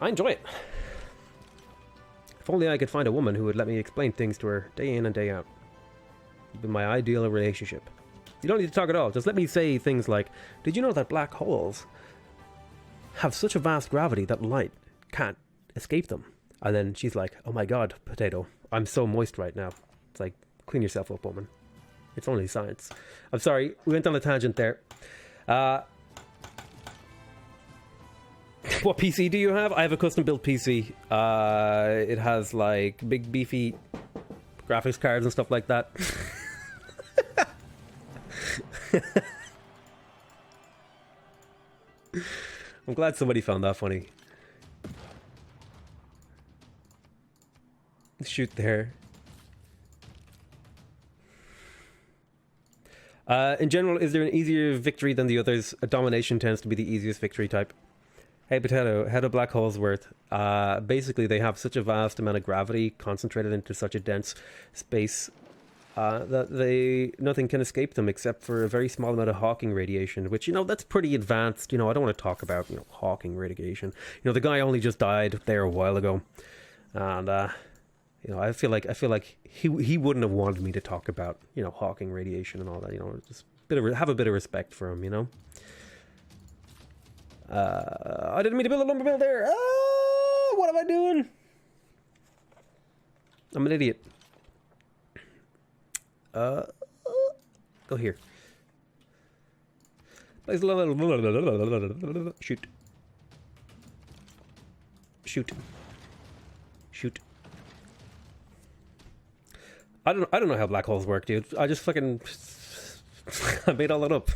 I enjoy it. If only I could find a woman who would let me explain things to her day in and day out. It'd be my ideal relationship. You don't need to talk at all. Just let me say things like, did you know that black holes have such a vast gravity that light can't escape them? And then she's like, oh my god, Potato, I'm so moist right now. It's like, clean yourself up, woman. It's only science. I'm sorry, we went on a tangent there. What PC do you have? I have a custom built PC. It has like big beefy graphics cards and stuff like that. I'm glad somebody found that funny. Shoot there. In general, is there an easier victory than the others? A domination tends to be the easiest victory type. Hey Potato, how do black holes work? Basically, they have such a vast amount of gravity concentrated into such a dense space that nothing can escape them except for a very small amount of Hawking radiation, which, you know, that's pretty advanced. You know, I don't want to talk about, you know, Hawking radiation. You know, the guy only just died there a while ago, and you know, I feel like he wouldn't have wanted me to talk about, you know, Hawking radiation and all that. You know, just have a bit of respect for him, you know. I didn't mean to build a lumber mill there. What am I doing? I'm an idiot. Go here. Shoot. Shoot. Shoot. I don't know how black holes work, dude. I just fucking I made all that up.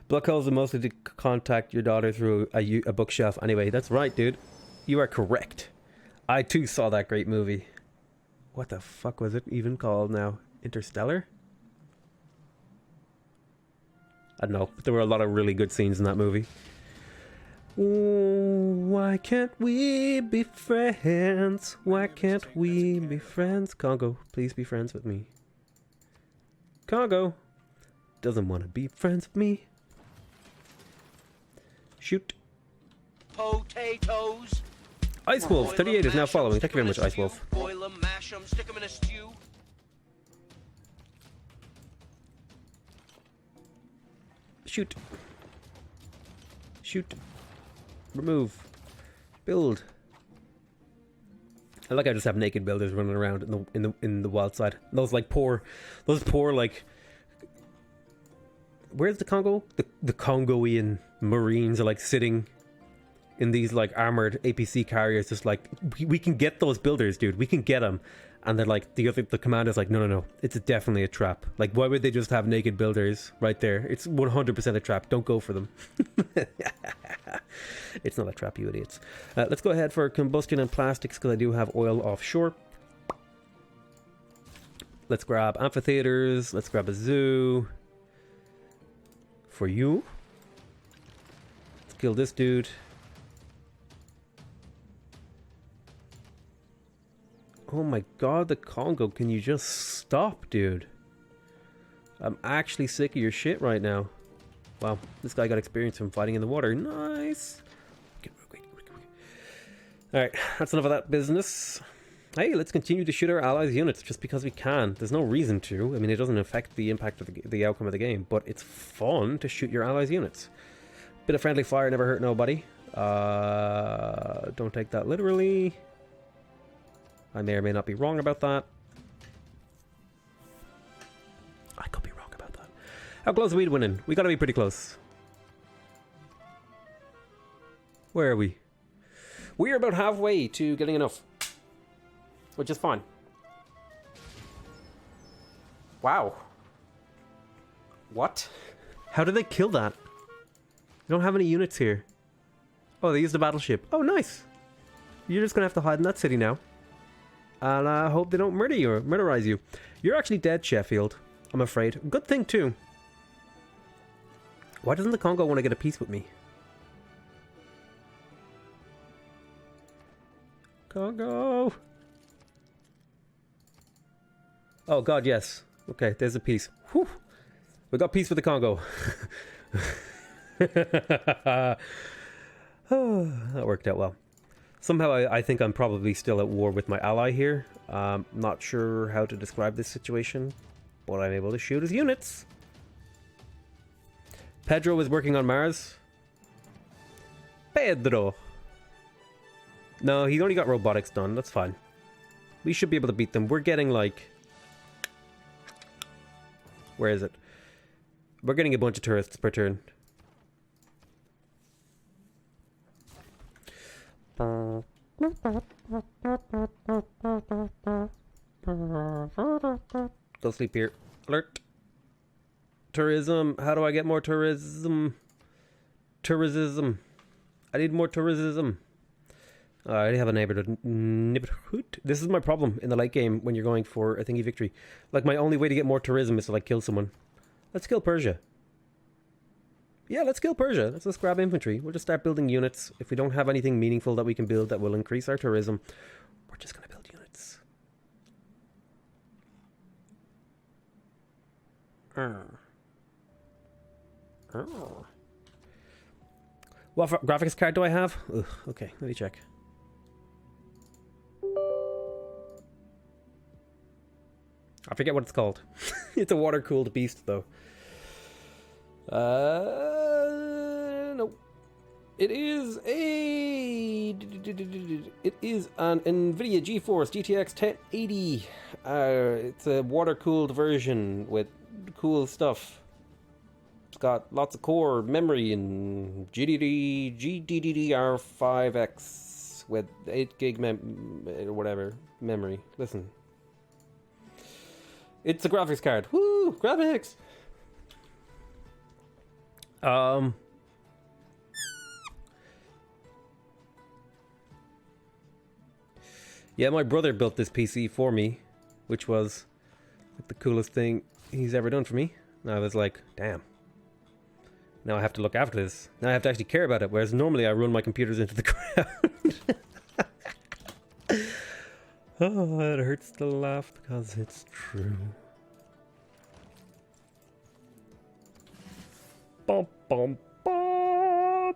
Black holes are mostly to contact your daughter through a bookshelf. Anyway, that's right, dude. You are correct. I too saw that great movie. What the fuck was it even called now? Interstellar? I don't know. But there were a lot of really good scenes in that movie. Why can't we be friends? Why can't we be friends? Congo, please be friends with me. Congo doesn't want to be friends with me. Shoot. Potatoes. Ice Wolf 38 is now following. Thank you very much, Ice Wolf. Boil 'em, mash 'em, stick 'em in a stew. Shoot. Shoot. Remove. Build. I like I just have naked builders running around in the wild side. Those poor like. Where's the Congo? The Congoian Marines are like sitting in these like armored APC carriers, just like we can get those builders, dude. We can get them, and they're like the commander's like, no, it's definitely a trap. Like, why would they just have naked builders right there? It's 100% a trap. Don't go for them. It's not a trap, you idiots. Let's go ahead for combustion and plastics because I do have oil offshore. Let's grab amphitheaters. Let's grab a zoo for you. Let's kill this dude. Oh my god, the Congo, can you just stop, dude? I'm actually sick of your shit right now. Wow, this guy got experience from fighting in the water. Nice. Alright, that's enough of that business. Hey, let's continue to shoot our allies' units just because we can. There's no reason to. I mean, it doesn't affect the impact of the outcome of the game, but it's fun to shoot your allies' units. Bit of friendly fire never hurt nobody. Don't take that literally. I may or may not be wrong about that. I could be wrong about that. How close are we to winning? We gotta be pretty close. Where are we? We are about halfway to getting enough. Which is fine. Wow. What? How did they kill that? We don't have any units here. Oh, they used a battleship. Oh, nice. You're just gonna have to hide in that city now. And I hope they don't murder you or murderize you. You're actually dead, Sheffield. I'm afraid. Good thing, too. Why doesn't the Congo want to get a peace with me? Congo! Oh, God, yes. Okay, there's a peace. Whew. We got peace with the Congo. Oh, that worked out well. Somehow I think I'm probably still at war with my ally here. Not sure how to describe this situation, but I'm able to shoot his units. Pedro is working on Mars. Pedro. No, he's only got robotics done. That's fine. We should be able to beat them. We're getting like... Where is it? We're getting a bunch of tourists per turn. Go sleep here. Alert. Tourism. How do I get more tourism? Tourism. I need more tourism. I already have a neighborhood. This is my problem in the late game when you're going for a thingy victory. Like, my only way to get more tourism is to, like, kill someone. Let's kill Persia. Yeah, let's kill Persia. Let's just grab infantry. We'll just start building units. If we don't have anything meaningful that we can build that will increase our tourism, we're just going to build units. What graphics card do I have? Ugh, okay, let me check. I forget what it's called. It's a water-cooled beast, though. No. It is an NVIDIA GeForce GTX 1080. It's a water-cooled version with cool stuff. It's got lots of core memory and GDDR5X with 8 gig or whatever memory. Listen. It's a graphics card. Woo! Graphics! Yeah, my brother built this PC for me, which was like the coolest thing he's ever done for me. And I was like, damn. Now I have to look after this. Now I have to actually care about it, whereas normally I run my computers into the ground. Oh, it hurts to laugh because it's true. Bum, bum, bum.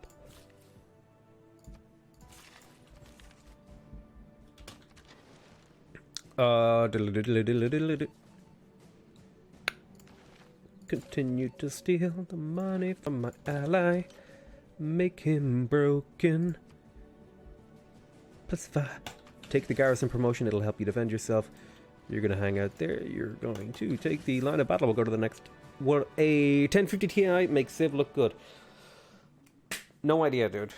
Continue to steal the money from my ally. Make him broken. +5. Take the garrison promotion, it'll help you defend yourself. You're gonna hang out there. You're going to take the line of battle. We'll go to the next. What a 1050 Ti makes Civ look good. No idea, dude.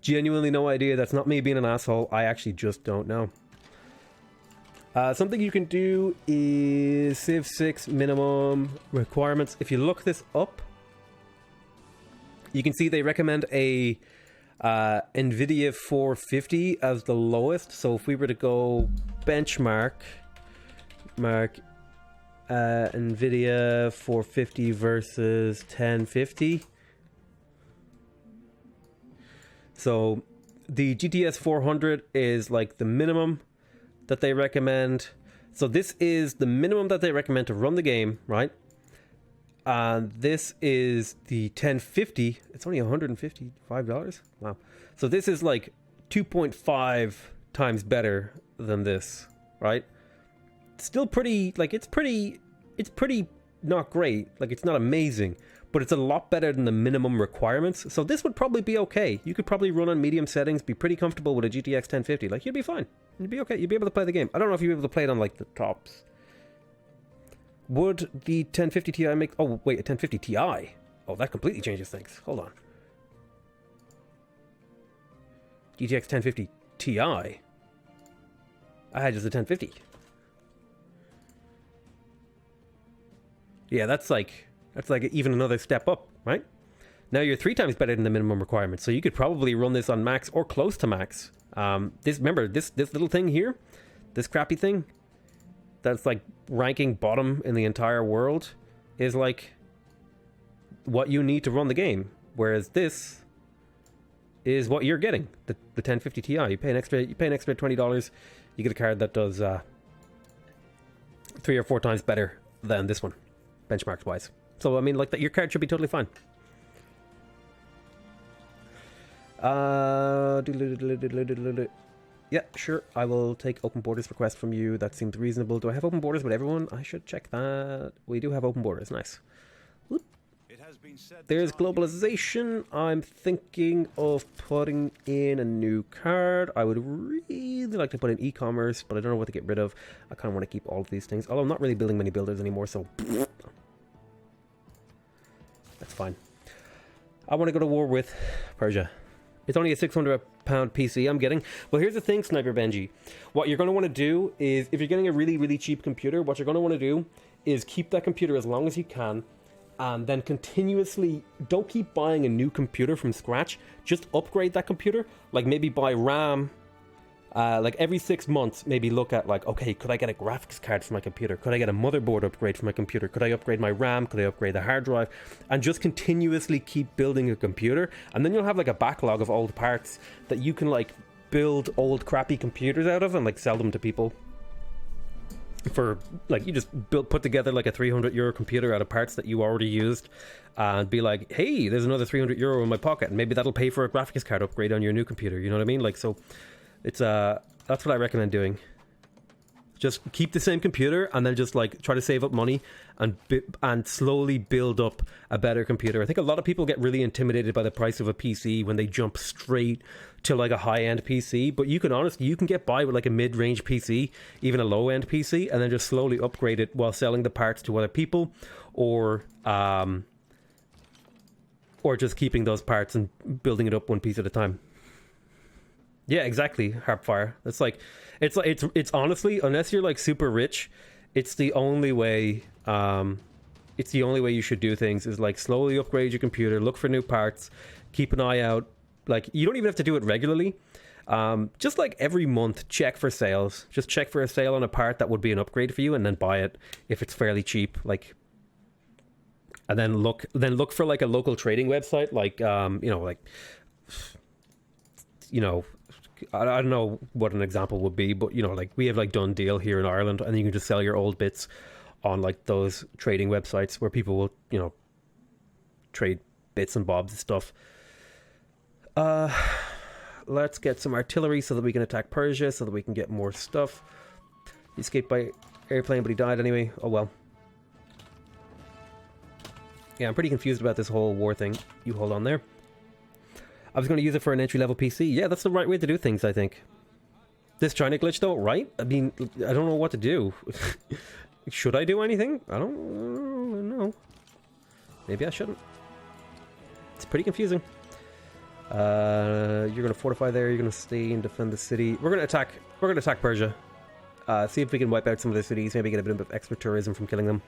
Genuinely no idea. That's not me being an asshole. I actually just don't know. Something you can do is Civ 6 minimum requirements. If you look this up, you can see they recommend a NVIDIA 450 as the lowest. So if we were to go benchmark NVIDIA 450 versus 1050. So the GTX 400 is like the minimum that they recommend. So this is the minimum that they recommend to run the game, right? And this is the 1050. It's only $155. Wow. So this is like 2.5 times better than this, right? Still pretty, like it's pretty not great. Like it's not amazing, but it's a lot better than the minimum requirements. So this would probably be okay. You could probably run on medium settings, be pretty comfortable with a GTX 1050. Like you'd be fine. You'd be okay. You'd be able to play the game. I don't know if you'd be able to play it on like the tops. Would the 1050 Ti make... Oh, wait, a 1050 Ti. Oh, that completely changes things. Hold on. GTX 1050 Ti. I had just a 1050. Yeah, that's like even another step up, right? Now you're 3 times better than the minimum requirement, so you could probably run this on max or close to max. Remember this little thing here, this crappy thing, that's like ranking bottom in the entire world, is like what you need to run the game. Whereas this is what you're getting, the 1050 Ti. You pay an extra $20. You get a card that does 3 or 4 times better than this one, benchmarks wise. So I mean, like that, your card should be totally fine. Yeah, sure. I will take open borders request from you. That seems reasonable. Do I have open borders with everyone? I should check that. We do have open borders. Nice. Whoop. There's globalization. I'm thinking of putting in a new card. I would really like to put in e-commerce, but I don't know what to get rid of. I kind of want to keep all of these things. Although I'm not really building many builders anymore, so that's fine. I want to go to war with Persia. It's only a £600 PC I'm getting. Well, here's the thing, Sniper Benji. What you're going to want to do is, if you're getting a really, really cheap computer, what you're going to want to do is keep that computer as long as you can, and then continuously, don't keep buying a new computer from scratch. Just upgrade that computer. Like maybe buy RAM. Like every 6 months, maybe look at like, okay, could I get a graphics card for my computer? Could I get a motherboard upgrade for my computer? Could I upgrade my RAM? Could I upgrade the hard drive? And just continuously keep building a computer. And then you'll have like a backlog of old parts that you can like build old crappy computers out of and like sell them to people. For like, you just put together like a €300 computer out of parts that you already used, and be like, hey, there's another €300 in my pocket, and maybe that'll pay for a graphics card upgrade on your new computer. You know what I mean? Like, so it's that's what I recommend doing. Just keep the same computer and then just like try to save up money and slowly build up a better computer. I think a lot of people get really intimidated by the price of a PC when they jump straight to like a high-end PC, but you can get by with like a mid-range PC, even a low-end PC, and then just slowly upgrade it while selling the parts to other people, or just keeping those parts and building it up one piece at a time. Yeah, exactly, Harpfire. It's honestly, unless you're like super rich, it's the only way. It's the only way you should do things, is like slowly upgrade your computer, look for new parts, keep an eye out. Like, you don't even have to do it regularly. Just like every month, check for sales. Just check for a sale on a part that would be an upgrade for you, and then buy it if it's fairly cheap. Like, and then look for like a local trading website, like I don't know what an example would be, but like we have like Done Deal here in Ireland, and you can just sell your old bits on like those trading websites where people will trade bits and bobs and stuff. Let's get some artillery so that we can attack Persia, so that we can get more stuff. He escaped by airplane, but he died anyway. Oh well. Yeah, I'm pretty confused about this whole war thing. You hold on there. I was going to use it for an entry-level PC. Yeah, that's the right way to do things, I think. This China glitch, though, right? I mean, I don't know what to do. Should I do anything? I don't know. Maybe I shouldn't. It's pretty confusing. You're gonna fortify there. You're gonna stay and defend the city. We're gonna attack. We're gonna attack Persia. See if we can wipe out some of their cities. Maybe get a bit of extra tourism from killing them.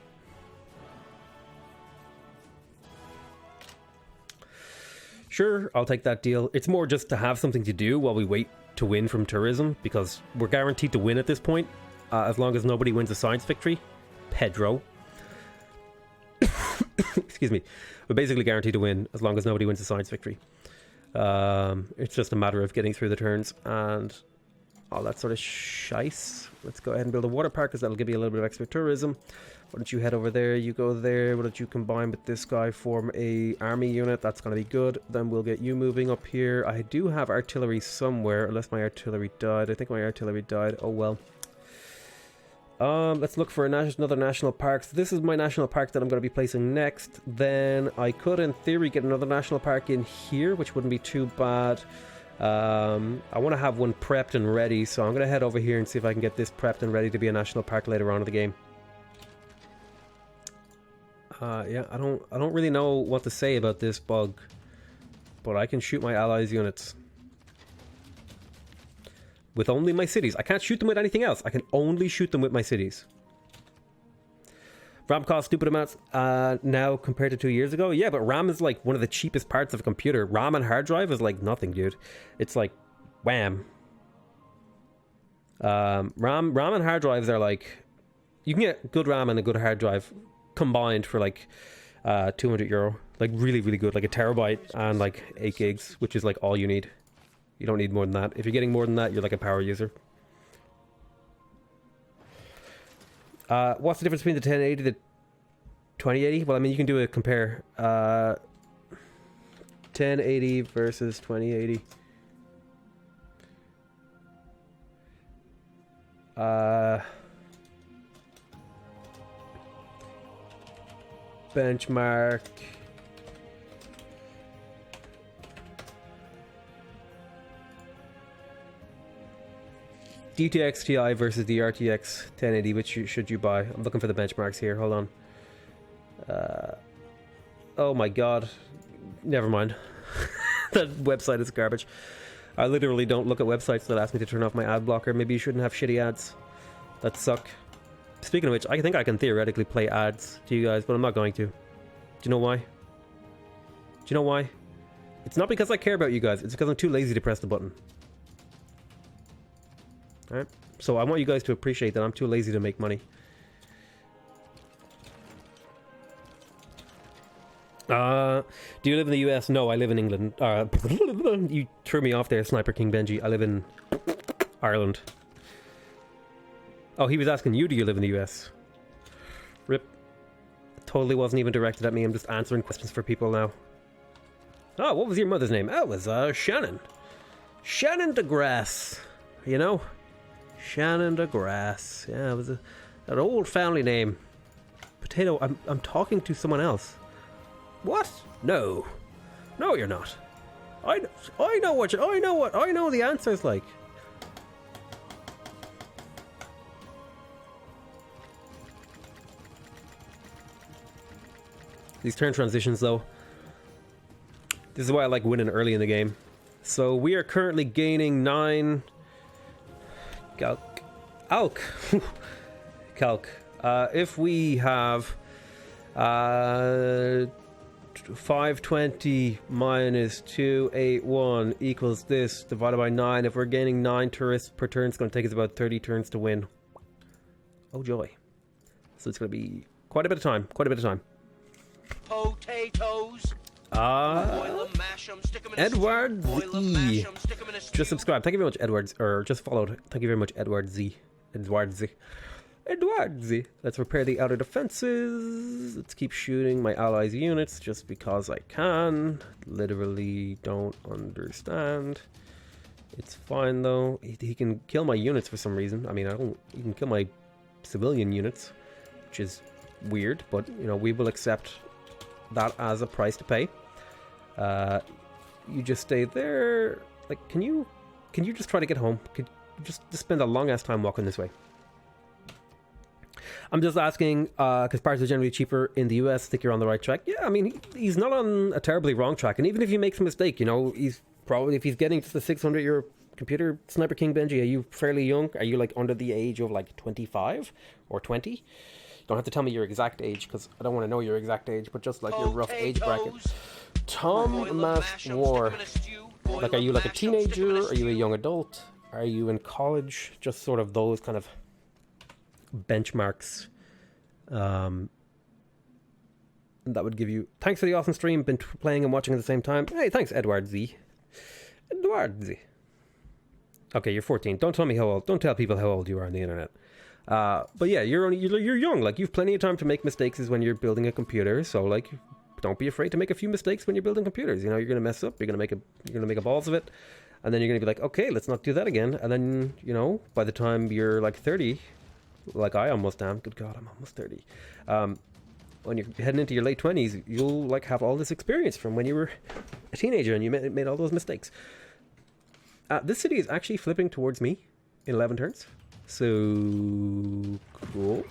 Sure, I'll take that deal. It's more just to have something to do while we wait to win from tourism, because we're guaranteed to win at this point, as long as nobody wins a science victory. Pedro. Excuse me. We're basically guaranteed to win as long as nobody wins a science victory. It's just a matter of getting through the turns and all that sort of shice. Let's go ahead and build a water park, because that'll give you a little bit of extra tourism. Why don't you head over there? You go there. Why don't you combine with this guy, form a army unit? That's going to be good. Then we'll get you moving up here. I do have artillery somewhere, unless my artillery died. I think my artillery died. Oh well. Let's look for another national park. So this is my national park that I'm going to be placing next. Then I could, in theory, get another national park in here, which wouldn't be too bad. I want to have one prepped and ready, so I'm going to head over here and see if I can get this prepped and ready to be a national park later on in the game. Yeah, I don't really know what to say about this bug, but I can shoot my allies' units with only my cities. I can't shoot them with anything else. I can only shoot them with my cities. RAM costs stupid amounts now compared to 2 years ago. Yeah, but RAM is like one of the cheapest parts of a computer. RAM and hard drive is like nothing, dude. It's like wham. RAM and hard drives are like, you can get good RAM and a good hard drive combined for like €200, like really good, like a terabyte and like 8 gigs, which is like all you need. You don't need more than that. If you're getting more than that, you're like a power user. What's the difference between the 1080 to the 2080? Well, I mean, you can do a compare. 1080 versus 2080. Benchmark. GTX Ti versus the RTX 1080, which should you buy? I'm looking for the benchmarks here. Hold on. Oh my god. Never mind. That website is garbage. I literally don't look at websites that ask me to turn off my ad blocker. Maybe you shouldn't have shitty ads that suck. Speaking of which, I think I can theoretically play ads to you guys, but I'm not going to. Do you know why? Do you know why? It's not because I care about you guys. It's because I'm too lazy to press the button. Alright? So I want you guys to appreciate that I'm too lazy to make money. Do you live in the US? No, I live in England. You threw me off there, Sniper King Benji. I live in Ireland. Oh, he was asking you, do you live in the US? Rip. Totally wasn't even directed at me. I'm just answering questions for people now. Oh, what was your mother's name? Oh, it was Shannon. Shannon DeGrasse. You know? Shannon DeGrasse. Yeah, it was an old family name. Potato, I'm talking to someone else. What? No. No, you're not. I know the answer's like. These turn transitions, though. This is why I like winning early in the game. So we are currently gaining 9... Calc. If we have 520 minus 281 equals this divided by 9. If we're gaining 9 tourists per turn, it's going to take us about 30 turns to win. Oh joy. So it's going to be quite a bit of time. Potatoes. Boil 'em, mash 'em, stick 'em in a Edward stew. Boil 'em, Z. mash 'em, stick 'em in a stew. Just subscribe. Thank you very much, Edwards. Or just followed. Thank you very much, Edward Z. Let's repair the outer defenses. Let's keep shooting my allies' units just because I can. Literally don't understand. It's fine though. He can kill my units for some reason. I mean, he can kill my civilian units, which is weird, but you know, we will accept that as a price to pay. You just stay there. Like, can you just try to get home? Could you just spend a long ass time walking this way? I'm just asking because parts are generally cheaper in the US. I think you're on the right track. Yeah, I mean, he's not on a terribly wrong track, and even if he makes a mistake, you know, Probably if he's getting to the 600 euro computer, Sniper King Benji, are you fairly young? Are you like under the age of like 25 or 20? Don't have to tell me your exact age because I don't want to know your exact age, but just like your rough age bracket. Tom Mass War. Like, are you like a teenager? Are you a young adult? Are you in college? Just sort of those kind of benchmarks. That would give you... Thanks for the awesome stream. Been playing and watching at the same time. Hey, thanks, Edward Z. Edward Z. Okay, you're 14. Don't tell me how old. Don't tell people how old you are on the internet. But yeah, you're young. Like, you've plenty of time to make mistakes when you're building a computer. So like, don't be afraid to make a few mistakes when you're building computers. You know, you're gonna mess up. You're gonna make a balls of it, and then you're gonna be like, okay, let's not do that again. And then, you know, by the time you're like 30, like I almost am. Good God, I'm almost 30. When you're heading into your late 20s, you'll like have all this experience from when you were a teenager and you made all those mistakes. This city is actually flipping towards me in 11 turns. So cool.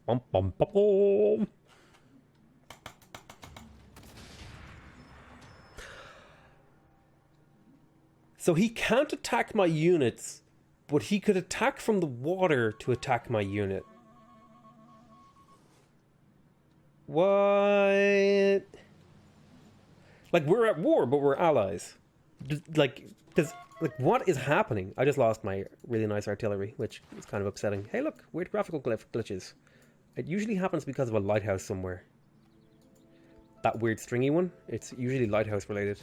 Bum, bum, bum, bum. So he can't attack my units, but he could attack from the water to attack my unit. What? Like, we're at war, but we're allies. Like, what is happening? I just lost my really nice artillery, which is kind of upsetting. Hey, look, weird graphical glitches. It usually happens because of a lighthouse somewhere. That weird stringy one, it's usually lighthouse related.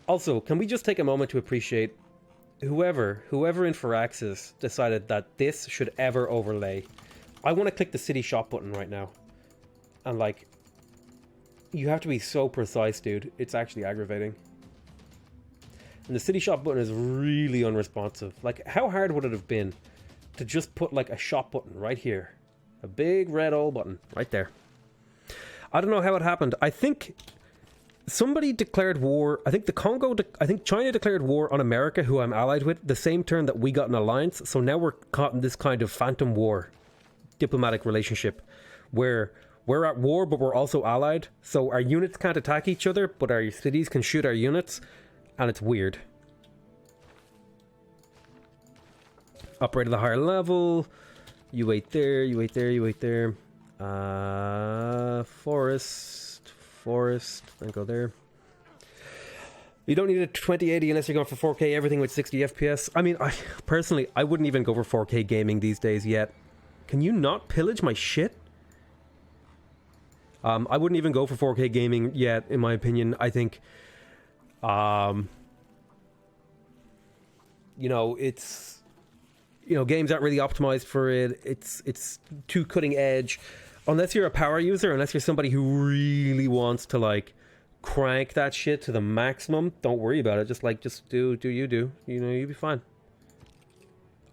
Also, can we just take a moment to appreciate whoever in Firaxis decided that this should ever overlay. I want to click the city shop button right now. And like, you have to be so precise, dude. It's actually aggravating. And the city shop button is really unresponsive. Like, how hard would it have been to just put like a shop button right here? A big red old button right there. I don't know how it happened. I think somebody declared war. I think China declared war on America, who I'm allied with, the same turn that we got an alliance. So now we're caught in this kind of phantom war diplomatic relationship where we're at war, but we're also allied. So our units can't attack each other, but our cities can shoot our units. And it's weird. Upgrade to the higher level. You wait there, you wait there, you wait there. Forest, then go there. You don't need a 2080 unless you're going for 4K, everything with 60 FPS. I mean, personally, I wouldn't even go for 4K gaming these days yet. Can you not pillage my shit? I wouldn't even go for 4K gaming yet, in my opinion. I think, you know, it's, you know, games aren't really optimized for it. It's too cutting edge. Unless you're a power user, unless you're somebody who really wants to, like, crank that shit to the maximum, don't worry about it. Just do you do. You know, you'll be fine.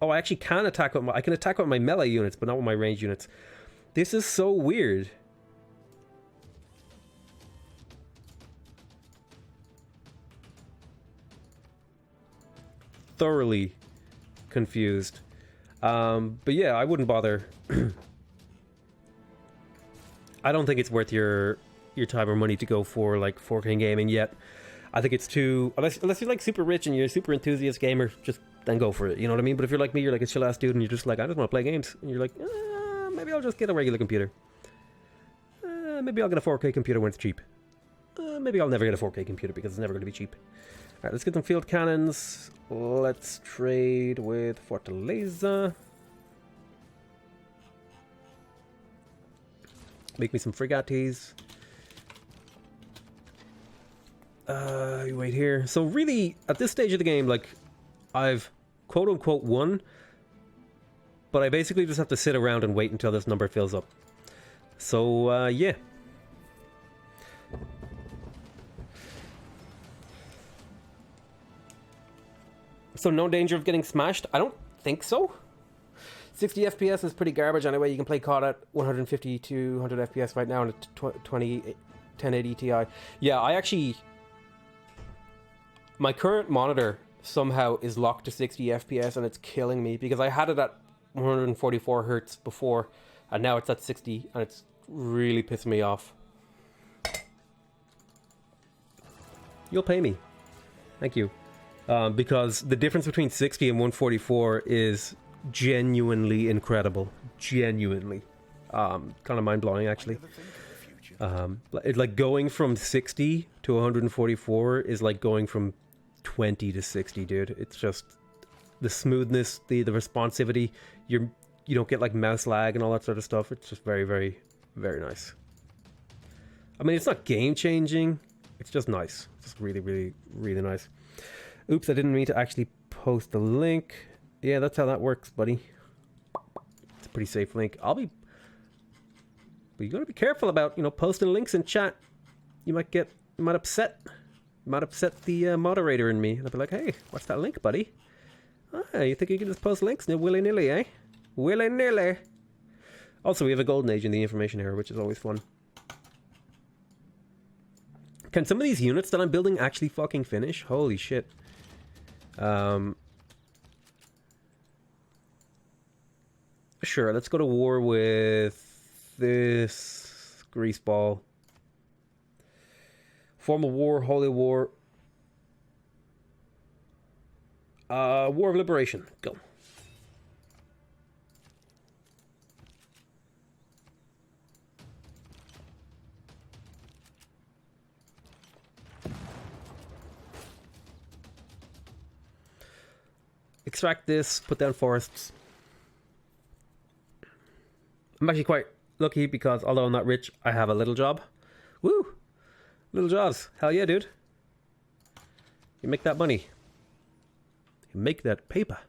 Oh, I actually can attack with I can attack with my melee units, but not with my ranged units. This is so weird. Thoroughly confused. But yeah, I wouldn't bother. I don't think it's worth your time or money to go for like 4K gaming yet. I think it's too, unless you're like super rich and you're a super enthusiast gamer, just then go for it. You know what I mean? But if you're like me, you're like a chill ass dude and you're just like, I just want to play games, and you're like, maybe I'll just get a regular computer. Maybe I'll get a 4K computer when it's cheap. Maybe I'll never get a 4K computer because it's never going to be cheap. Alright, let's get some field cannons. Let's trade with Fortaleza. Make me some frigates. You wait here. So really, at this stage of the game, like, I've quote-unquote won, but I basically just have to sit around and wait until this number fills up. So, yeah. So no danger of getting smashed? I don't think so. 60 FPS is pretty garbage anyway. You can play COD at 150 to 100 FPS right now on a 1080 Ti. Yeah, I actually... My current monitor somehow is locked to 60 FPS and it's killing me because I had it at 144 Hertz before and now it's at 60 and it's really pissing me off. You'll pay me. Thank you. Because the difference between 60 and 144 is genuinely incredible. Genuinely. Kind of mind-blowing, actually. Like going from 60 to 144 is like going from 20 to 60, dude. It's just the smoothness, the responsivity. You don't get like mouse lag and all that sort of stuff. It's just very, very, very nice. I mean, it's not game-changing. It's just nice. It's just really, really, really nice. Oops, I didn't mean to actually post the link. Yeah, that's how that works, buddy. It's a pretty safe link. But you gotta be careful about, posting links in chat. You might upset the moderator in me. And I'll be like, hey, what's that link, buddy? Ah, you think you can just post links willy-nilly, eh? Willy-nilly. Also, we have a golden age in the information era, which is always fun. Can some of these units that I'm building actually fucking finish? Holy shit. Sure, let's go to war with this greaseball. Formal war, holy war. War of liberation. Go. Extract this, put down forests. I'm actually quite lucky because although I'm not rich, I have a little job. Woo! Little jobs. Hell yeah, dude. You make that money. You make that paper.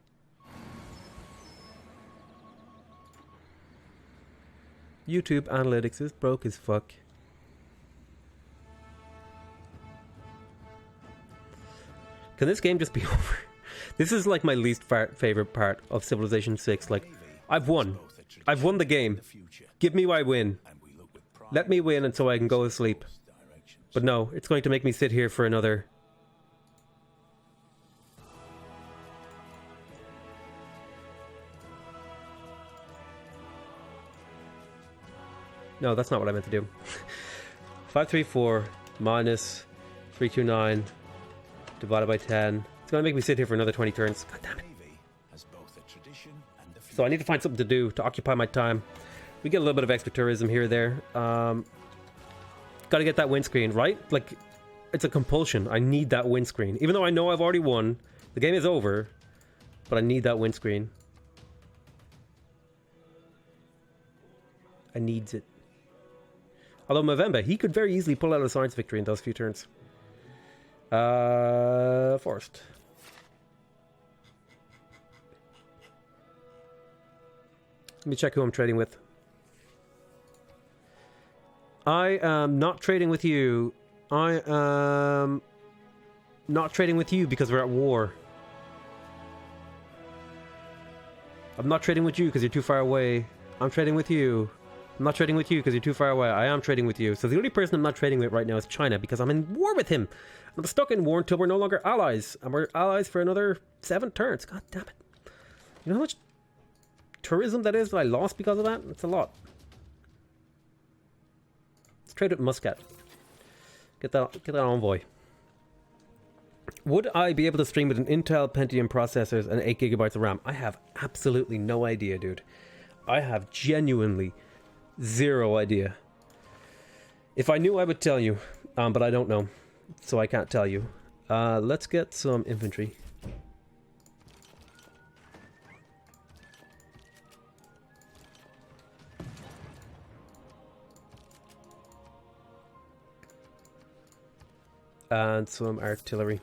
YouTube analytics is broke as fuck. Can this game just be over? This is like my least favorite part of Civilization 6. Like, I've won. I've won the game. Give me my win. Let me win and so I can go to sleep. But no, it's going to make me sit here for another... No, that's not what I meant to do. 534 minus 329 divided by 10. It's going to make me sit here for another 20 turns. God damn it. So I need to find something to do to occupy my time. We get a little bit of extra tourism here or there. Got to get that windscreen, right? Like, it's a compulsion. I need that windscreen. Even though I know I've already won. The game is over. But I need that windscreen. I needs it. Although Movember, he could very easily pull out a science victory in those few turns. Forest. Let me check who I'm trading with. I am not trading with you. I am not trading with you because we're at war. I'm not trading with you because you're too far away. I'm trading with you. I'm not trading with you because you're too far away. I am trading with you. So the only person I'm not trading with right now is China because I'm in war with him. I'm stuck in war until we're no longer allies. And we're allies for another 7 turns. God damn it. You know how much tourism that is that I lost because of that? It's a lot. Let's trade with Muscat. Get that envoy. Would I be able to stream with an Intel Pentium processors and 8 gigabytes of RAM? I have absolutely no idea, dude. I have genuinely zero idea. If I knew, I would tell you, but I don't know, so I can't tell you. Let's get some infantry. And some artillery.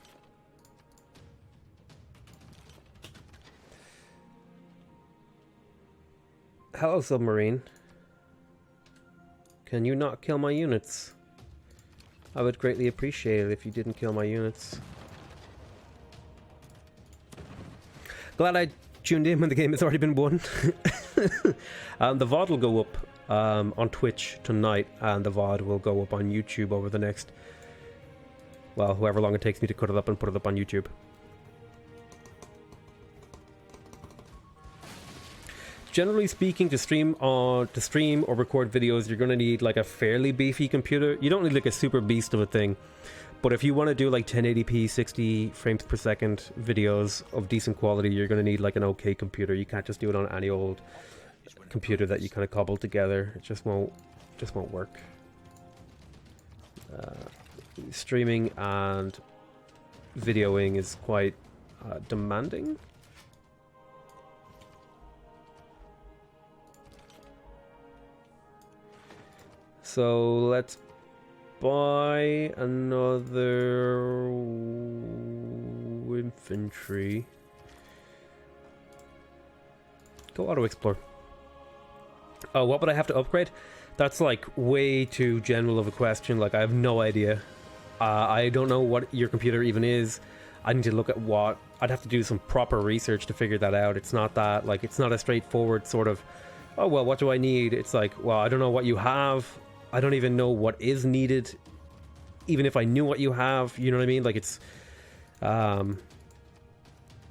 Hello, submarine. Can you not kill my units? I would greatly appreciate it if you didn't kill my units. Glad I tuned in when the game has already been won. The VOD will go up on Twitch tonight, and the VOD will go up on YouTube over the next... well, however long it takes me to cut it up and put it up on YouTube. generally speaking, to stream or record videos, you're going to need like a fairly beefy computer. You don't need like a super beast of a thing. But if you want to do like 1080p 60 frames per second videos of decent quality, you're going to need like an okay computer. You can't just do it on any old computer that you kind of cobble together. It just won't work. Streaming and videoing is quite demanding. So let's buy another infantry. Go auto explore. Oh, what would I have to upgrade? That's like way too general of a question. Like, I have no idea. I don't know what your computer even is. I need to look at what. I'd have to do some proper research to figure that out. It's not that, like, it's not a straightforward sort of, oh, well, what do I need? It's like, well, I don't know what you have. I don't even know what is needed. Even if I knew what you have, you know what I mean? Like, it's, but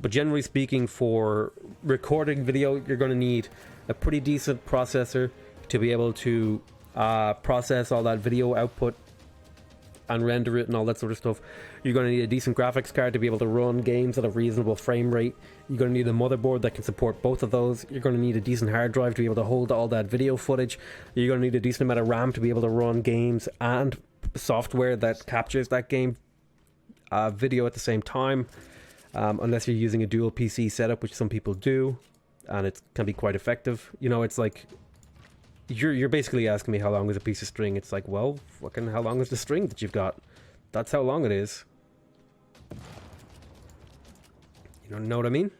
generally speaking, for recording video, you're going to need a pretty decent processor to be able to process all that video output and render it and all that sort of stuff. You're going to need a decent graphics card to be able to run games at a reasonable frame rate. You're going to need a motherboard that can support both of those. You're going to need a decent hard drive to be able to hold all that video footage. You're going to need a decent amount of RAM to be able to run games and software that captures that game video at the same time, unless you're using a dual PC setup, which some people do, and it can be quite effective. You know, it's like you're basically asking me how long is a piece of string. It's like, well, fucking how long is the string that you've got? That's how long it is. You don't know what I mean?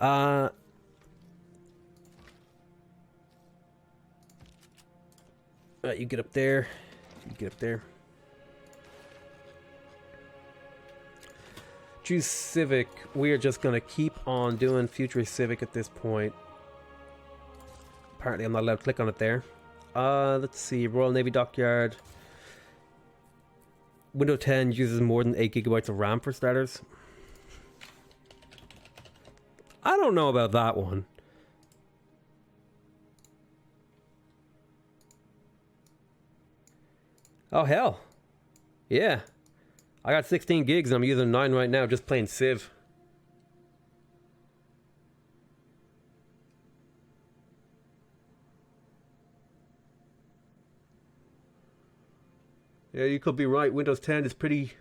Right, you get up there. You get up there. Choose Civic. We are just going to keep on doing Future Civic at this point. Apparently I'm not allowed to click on it there. Let's see. Royal Navy Dockyard. Windows 10 uses more than 8 gigabytes of RAM for starters. I don't know about that one. Oh, hell. Yeah. I got 16 gigs and I'm using 9 right now just playing Civ. Yeah, you could be right. Windows 10 is pretty...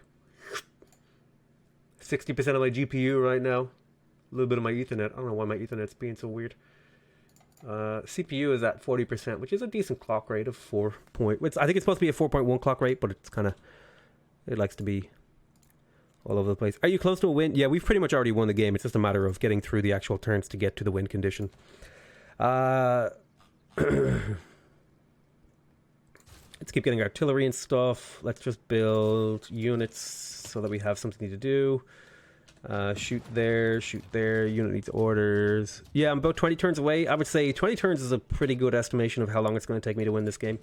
60% of my GPU right now. A little bit of my Ethernet. I don't know why my Ethernet's being so weird. CPU is at 40%, which is a decent clock rate of 4 point... I think it's supposed to be a 4.1 clock rate, but it's kind of... It likes to be all over the place. Are you close to a win? Yeah, we've pretty much already won the game. It's just a matter of getting through the actual turns to get to the win condition. Let's keep getting artillery and stuff. Let's just build units so that we have something to do. Shoot there, shoot there. Unit needs orders. Yeah, I'm about 20 turns away. I would say 20 turns is a pretty good estimation of how long it's going to take me to win this game.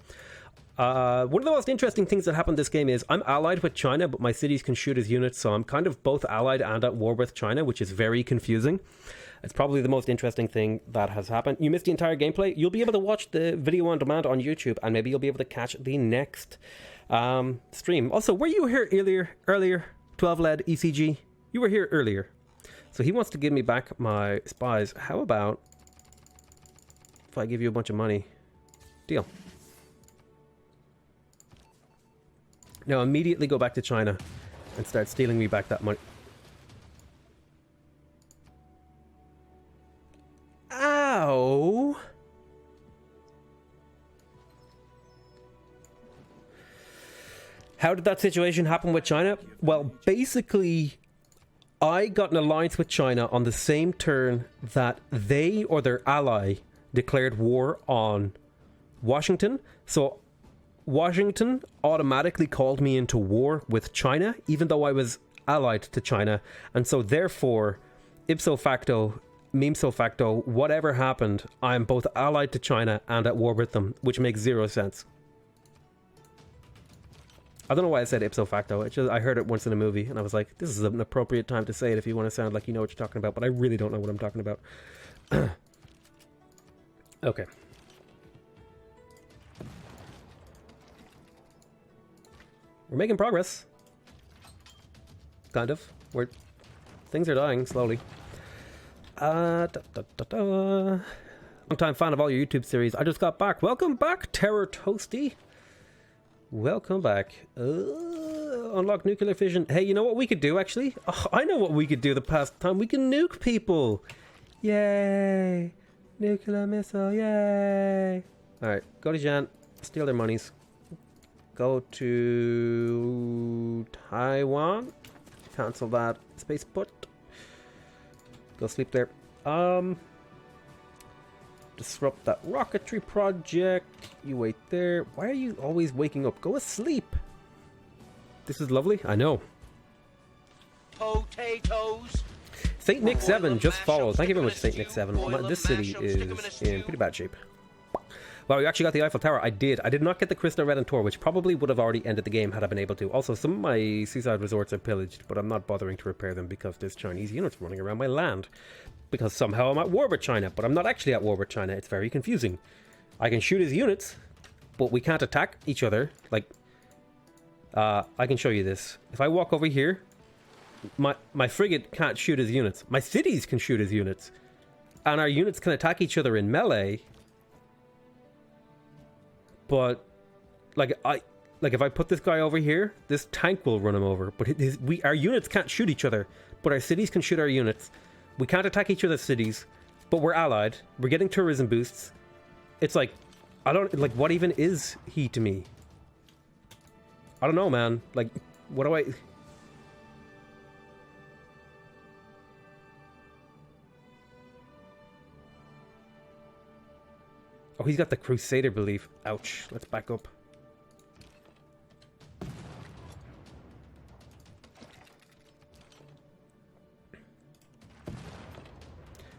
One of the most interesting things that happened this game is I'm allied with China, but my cities can shoot as units, so I'm kind of both allied and at war with China, which is very confusing. It's probably the most interesting thing that has happened. You missed the entire gameplay. You'll be able to watch the video on demand on YouTube, and maybe you'll be able to catch the next stream. Also, were you here earlier? 12-LED ECG? You were here earlier. So he wants to give me back my spies. How about if I give you a bunch of money? Deal. Now immediately go back to China and start stealing me back that money. Ow! How did that situation happen with China? Well, basically, I got an alliance with China on the same turn that they or their ally declared war on Washington. So Washington automatically called me into war with China, even though I was allied to China. And so therefore, ipso facto, memso facto, whatever happened, I'm both allied to China and at war with them, which makes zero sense. I don't know why I said ipso facto. It's just, I heard it once in a movie, and I was like, this is an appropriate time to say it if you want to sound like you know what you're talking about, but I really don't know what I'm talking about. Okay. We're making progress. Kind of. Things are dying slowly. Long time fan of all your YouTube series. I just got back. Welcome back, Terror Toasty. Welcome back. Unlock nuclear fission. Hey, you know what we could do, actually? Oh, I know what we could do the past time. We can nuke people. Yay. Nuclear missile, yay. Alright, go to Jan. Steal their monies. Go to Taiwan. Cancel that space put. Go sleep there. Disrupt that rocketry project. You wait there. Why are you always waking up? Go asleep. This is lovely. I know. Potatoes. Saint Nick 7 just followed. Thank you very much, Saint Nick 7. This city is in pretty bad shape. Well, we actually got the Eiffel Tower. I did. I did not get the Crystal Redentor, which probably would have already ended the game had I been able to. Also, some of my seaside resorts are pillaged, but I'm not bothering to repair them because there's Chinese units running around my land. Because somehow I'm at war with China, but I'm not actually at war with China. It's very confusing. I can shoot his units, but we can't attack each other. Like, I can show you this. If I walk over here, my frigate can't shoot his units. My cities can shoot his units. And our units can attack each other in melee. But, like if I put this guy over here, this tank will run him over. But our units can't shoot each other, but our cities can shoot our units. We can't attack each other's cities, but we're allied. We're getting tourism boosts. It's like, what even is he to me? I don't know, man. Like, what do I... Oh, he's got the Crusader belief. Ouch. Let's back up.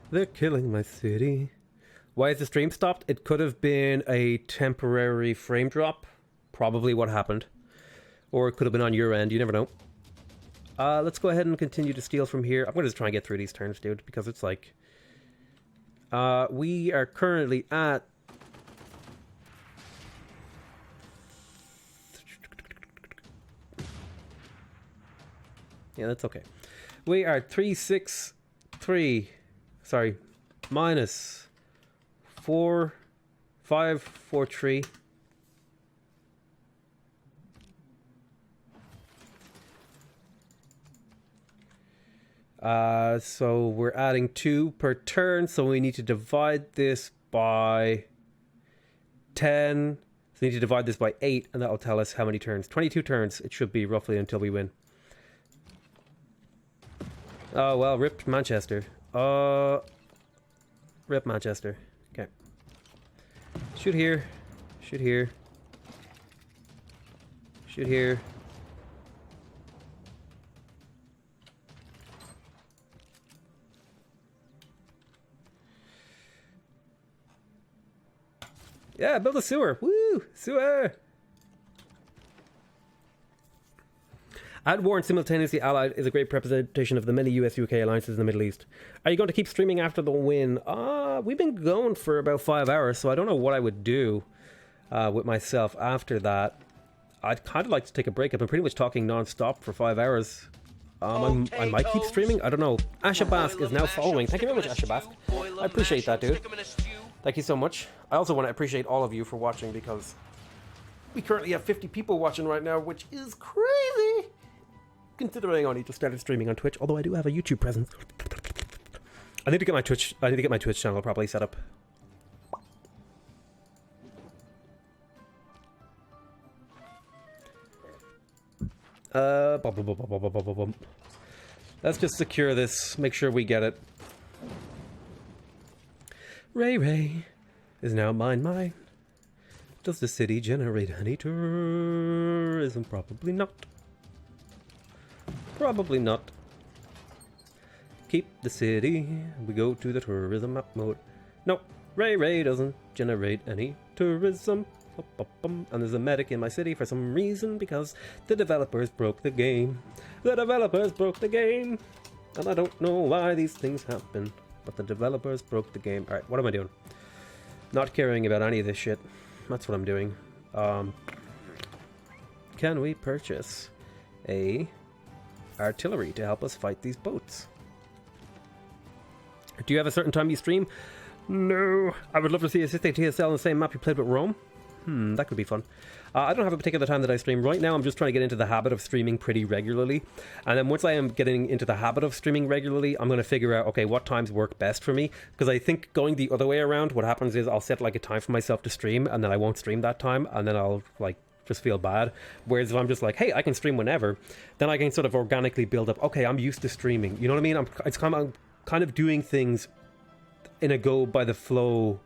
They're killing my city. Why is the stream stopped? It could have been a temporary frame drop. Probably what happened. Or it could have been on your end. You never know. Let's go ahead and continue to steal from here. I'm going to just try and get through these turns, dude. Because it's like... we are currently at... Yeah, that's okay. We are 363. Sorry, minus 4543. So we're adding 2 per turn, so we need to divide this by 10. So we need to divide this by 8, and that'll tell us how many turns. 22 turns it should be roughly until we win. Oh, well, rip Manchester. Rip Manchester. Okay. Shoot here. Shoot here. Shoot here. Yeah, build a sewer. Woo! Sewer! At war and simultaneously allied is a great representation of the many US-UK alliances in the Middle East. Are you going to keep streaming after the win? We've been going for about 5 hours, so I don't know what I would do with myself after that. I'd kind of like to take a break. I've been pretty much talking non-stop for 5 hours. I might keep streaming. I don't know. Ashabask is now following. Thank you very much, Ashabask. I appreciate that, dude. Thank you so much. I also want to appreciate all of you for watching because we currently have 50 people watching right now, which is crazy. Considering I only just started streaming on Twitch, although I do have a YouTube presence. I need to get my Twitch channel properly set up. Let's just secure this, make sure we get it. Ray is now mine. Does the city generate any tourism? Probably not. Probably not. Keep the city. We go to the tourism map mode. No, Ray doesn't generate any tourism. And there's a medic in my city for some reason because the developers broke the game. The developers broke the game. And I don't know why these things happen. But the developers broke the game. Alright, what am I doing? Not caring about any of this shit. That's what I'm doing. Can we purchase a artillery to help us fight these boats? Do you have a certain time you stream? No. I would love to see a Sid TSL on the same map you played with Rome. That could be fun. I don't have a particular time that I stream. Right now I'm just trying to get into the habit of streaming pretty regularly. And then once I am getting into the habit of streaming regularly, I'm going to figure out, okay, what times work best for me. Because I think going the other way around, what happens is I'll set like a time for myself to stream, and then I won't stream that time, and then I'll like just feel bad. Whereas if I'm just like, hey, I can stream whenever, then I can sort of organically build up, okay, I'm used to streaming. You know what I mean? It's kind of doing things in a go by the flow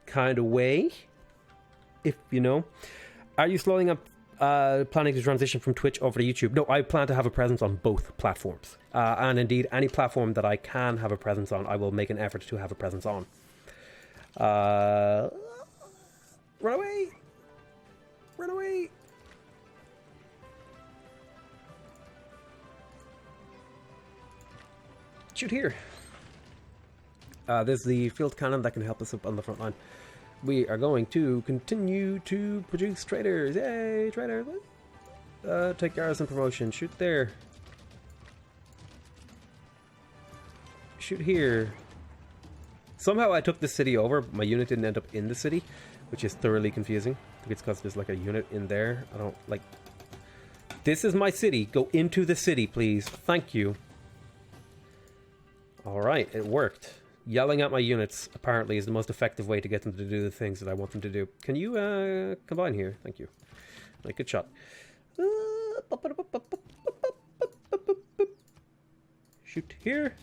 kind of way. If you know. Are you slowing up planning to transition from Twitch over to YouTube? No, I plan to have a presence on both platforms. And indeed, any platform that I can have a presence on, I will make an effort to have a presence on. Run away! Run away! Shoot here! There's the field cannon that can help us up on the front line. We are going to continue to produce traders. Yay, trader! Take garrison promotion. Shoot there. Shoot here. Somehow I took this city over, but my unit didn't end up in the city, which is thoroughly confusing. I think it's because there's like a unit in there. I don't like... This is my city. Go into the city, please. Thank you. Alright, it worked. Yelling at my units, apparently, is the most effective way to get them to do the things that I want them to do. Can you, combine here? Thank you. Like, good shot. Shoot here.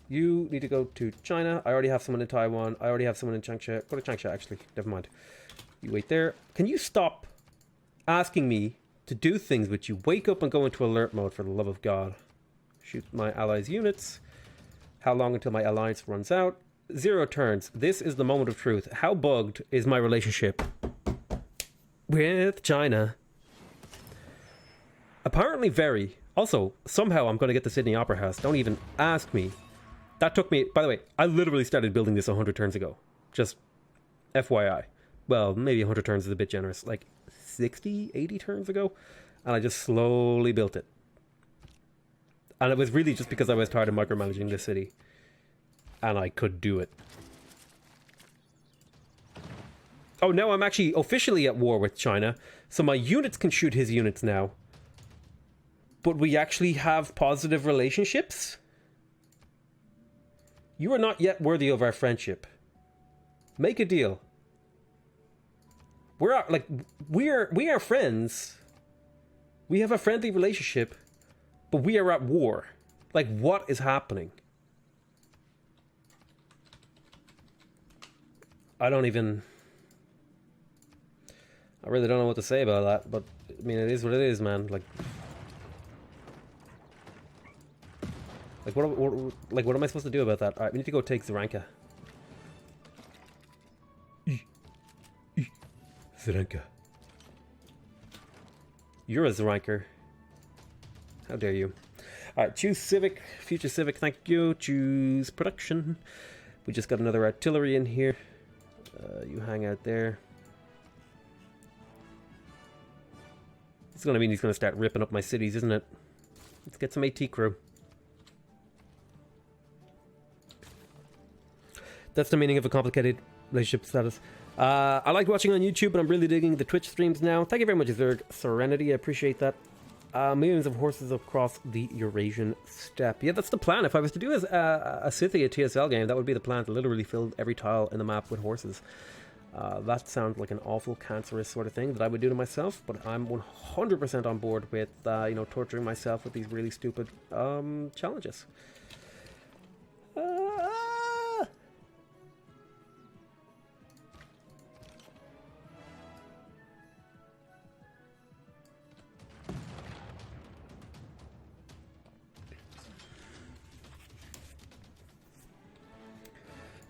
You need to go to China. I already have someone in Taiwan. I already have someone in Changsha. Go to Changsha, actually. Never mind. You wait there. Can you stop asking me to do things which you wake up and go into alert mode, for the love of God? Shoot my allies' units. How long until my alliance runs out? 0 turns. This is the moment of truth. How bugged is my relationship with China? Apparently very. Also, somehow I'm going to get the Sydney Opera House. Don't even ask me. That took me... By the way, I literally started building this 100 turns ago. Just FYI. Well, maybe 100 turns is a bit generous. Like 60, 80 turns ago. And I just slowly built it. And it was really just because I was tired of micromanaging this city. And I could do it. Oh, now I'm actually officially at war with China. So my units can shoot his units now. But we actually have positive relationships? You are not yet worthy of our friendship. Make a deal. We are friends. We have a friendly relationship. But we are at war. Like, what is happening? I really don't know what to say about that, but, I mean, it is what it is, man. Like what am I supposed to do about that? Alright, we need to go take Zaranka. Zaranka. You're a Zaranker. How dare you? Alright, choose Civic. Future Civic, thank you. Choose Production. We just got another artillery in here. You hang out there. It's gonna mean he's gonna start ripping up my cities, isn't it? Let's get some AT crew. That's the meaning of a complicated relationship status. I like watching on YouTube, but I'm really digging the Twitch streams now. Thank you very much, Zerg Serenity. I appreciate that. Millions of horses across the Eurasian steppe. Yeah, that's the plan. If I was to do a Scythia TSL game, that would be the plan, to literally fill every tile in the map with horses. That sounds like an awful cancerous sort of thing that I would do to myself, but I'm 100% on board with, you know, torturing myself with these really stupid challenges.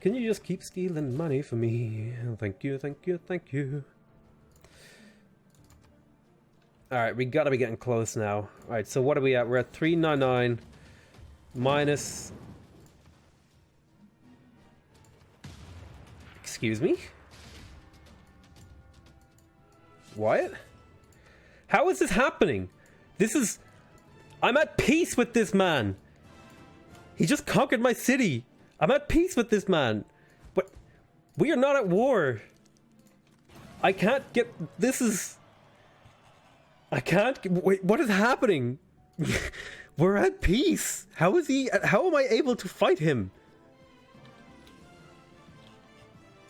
Can you just keep stealing money for me? Thank you, thank you, thank you. Alright, we gotta be getting close now. Alright, so what are we at? We're at 399 minus Excuse me? What? How is this happening? This is... I'm at peace with this man. He just conquered my city. I'm at peace with this man. But we are not at war. I can't get... This is... I can't... Wait, what is happening? We're at peace. How is he... How am I able to fight him?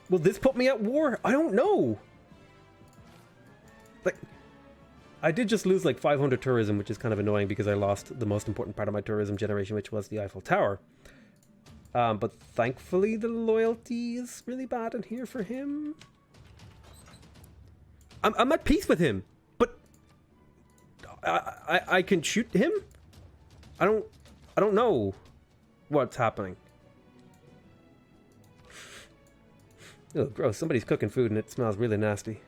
Will this put me at war? I don't know. Like... I did just lose like 500 tourism, which is kind of annoying because I lost the most important part of my tourism generation, which was the Eiffel Tower. But thankfully the loyalty is really bad in here for him. I'm at peace with him, but I can shoot him? I don't know what's happening. Oh, gross. Somebody's cooking food and it smells really nasty.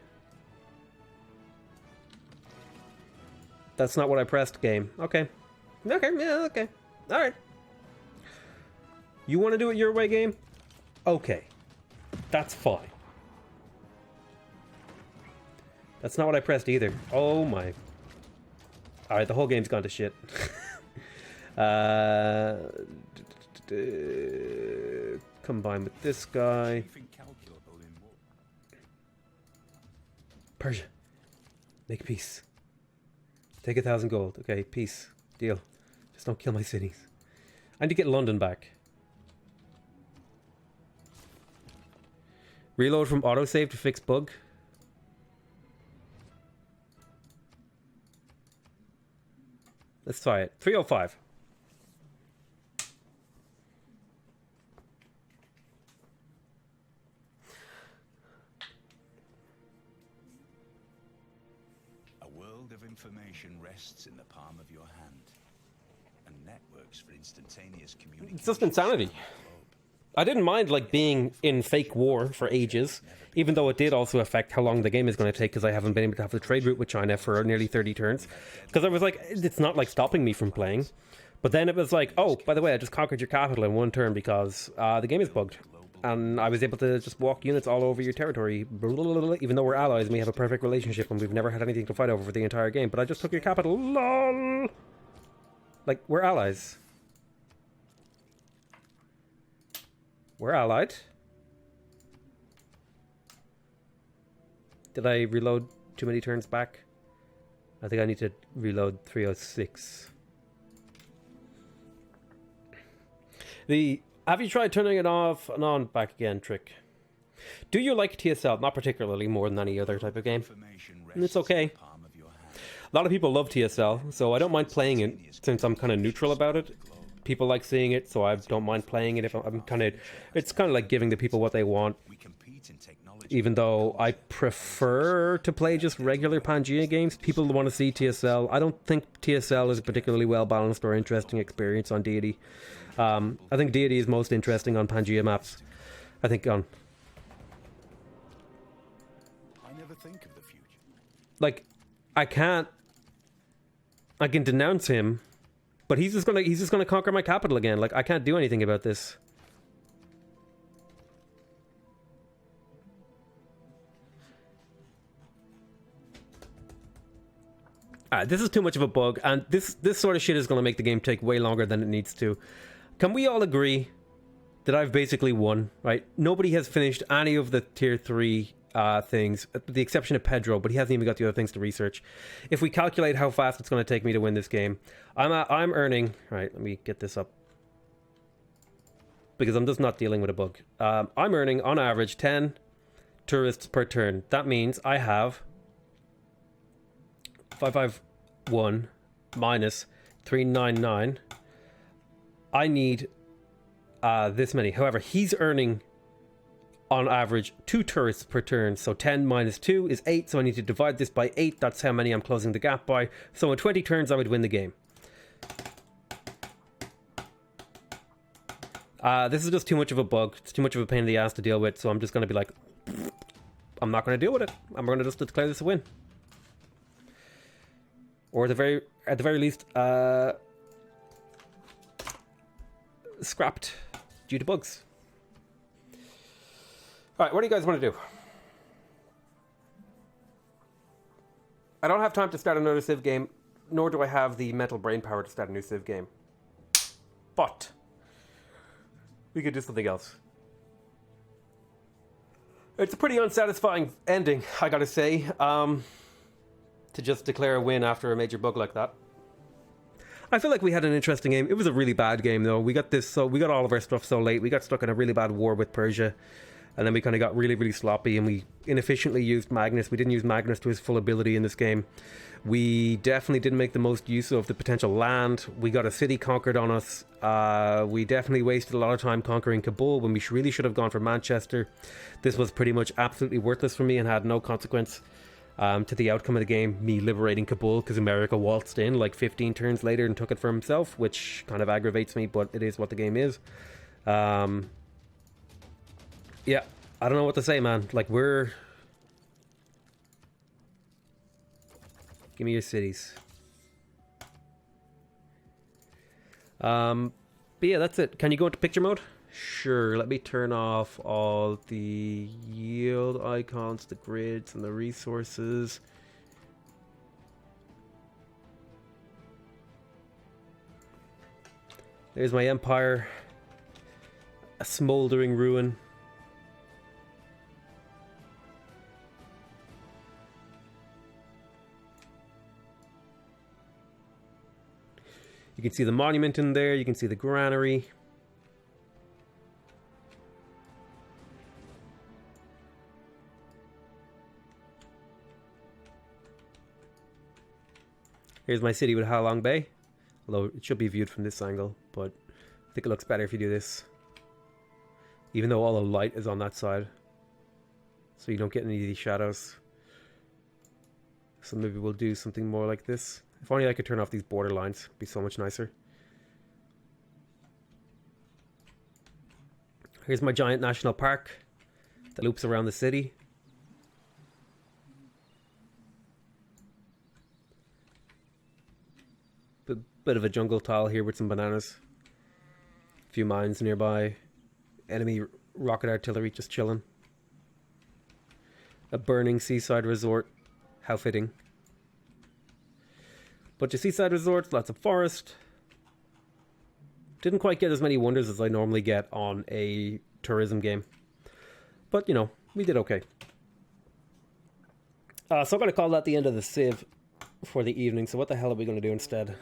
That's not what I pressed, game. Okay. Okay, yeah, okay. Alright. You want to do it your way, game? Okay. That's fine. That's not what I pressed either. Oh my. Alright, the whole game's gone to shit. Combine with this guy. Persia. Make peace. Take 1,000 gold. Okay, peace. Deal. Just don't kill my cities. I need to get London back. Reload from autosave to fix bug. Let's try it. 305. A world of information rests in the palm of your hand, and networks for instantaneous communication. It's just insanity. I didn't mind like being in fake war for ages, even though it did also affect how long the game is going to take because I haven't been able to have the trade route with China for nearly 30 turns. Because I was like, it's not like stopping me from playing. But then it was like, oh, by the way, I just conquered your capital in one turn because the game is bugged. And I was able to just walk units all over your territory, even though we're allies and we have a perfect relationship and we've never had anything to fight over for the entire game. But I just took your capital, lol. Like, we're allies. We're allied. Did I reload too many turns back? I think I need to reload 306. Have you tried turning it off and on back again trick? Do you like TSL? Not particularly, more than any other type of game. And it's okay. A lot of people love TSL, so I don't mind playing it since I'm kind of neutral about it. People like seeing it, so I don't mind playing it. If I'm kind of, it's kind of like giving the people what they want. Even though I prefer to play just regular Pangea games, people want to see TSL. I don't think TSL is a particularly well balanced or interesting experience on Deity. I think Deity is most interesting on Pangea maps. I think on. I never think of the future. Like, I can denounce him. But he's just gonna conquer my capital again. Like, I can't do anything about this. This is too much of a bug, and this sort of shit is gonna make the game take way longer than it needs to. Can we all agree that I've basically won, right? Nobody has finished any of the tier 3 things, with the exception of Pedro, but he hasn't even got the other things to research. If we calculate how fast it's going to take me to win this game, I'm earning... Right, let me get this up. Because I'm just not dealing with a bug. I'm earning, on average, 10 tourists per turn. That means I have 551 minus 399. I need this many. However, he's earning... on average 2 tourists per turn, so 10 minus 2 is 8, so I need to divide this by 8. That's how many I'm closing the gap by. So in 20 turns I would win the game. This is just too much of a bug. It's too much of a pain in the ass to deal with, so I'm just going to be like, I'm not going to deal with it. I'm going to just declare this a win. Or at the very least, scrapped due to bugs. Alright, what do you guys want to do? I don't have time to start another Civ game, nor do I have the mental brain power to start a new Civ game. But we could do something else. It's a pretty unsatisfying ending, I gotta say, to just declare a win after a major bug like that. I feel like we had an interesting game. It was a really bad game, though. We got all of our stuff so late. We got stuck in a really bad war with Persia, and then we kind of got really, really sloppy, and we inefficiently used Magnus. We didn't use Magnus to his full ability in this game. We definitely didn't make the most use of the potential land. We got a city conquered on us. We definitely wasted a lot of time conquering Kabul when we really should have gone for Manchester. This was pretty much absolutely worthless for me and had no consequence to the outcome of the game, me liberating Kabul, because America waltzed in like 15 turns later and took it for himself, which kind of aggravates me, but it is what the game is. Yeah, I don't know what to say, man. Like, give me your cities. But yeah, that's it. Can you go into picture mode? Sure, let me turn off all the yield icons, the grids, and the resources. There's my empire. A smoldering ruin. You can see the monument in there, you can see the granary. Here's my city with Halong Bay. Although it should be viewed from this angle, but I think it looks better if you do this. Even though all the light is on that side. So you don't get any of these shadows. So maybe we'll do something more like this. If only I could turn off these border lines. It'd be so much nicer. Here's my giant national park that loops around the city. Bit of a jungle tile here with some bananas. A few mines nearby. Enemy rocket artillery just chilling. A burning seaside resort. How fitting. Bunch of seaside resorts, lots of forest. Didn't quite get as many wonders as I normally get on a tourism game. But, you know, we did okay. So I'm going to call that the end of the Civ for the evening. So what the hell are we going to do instead?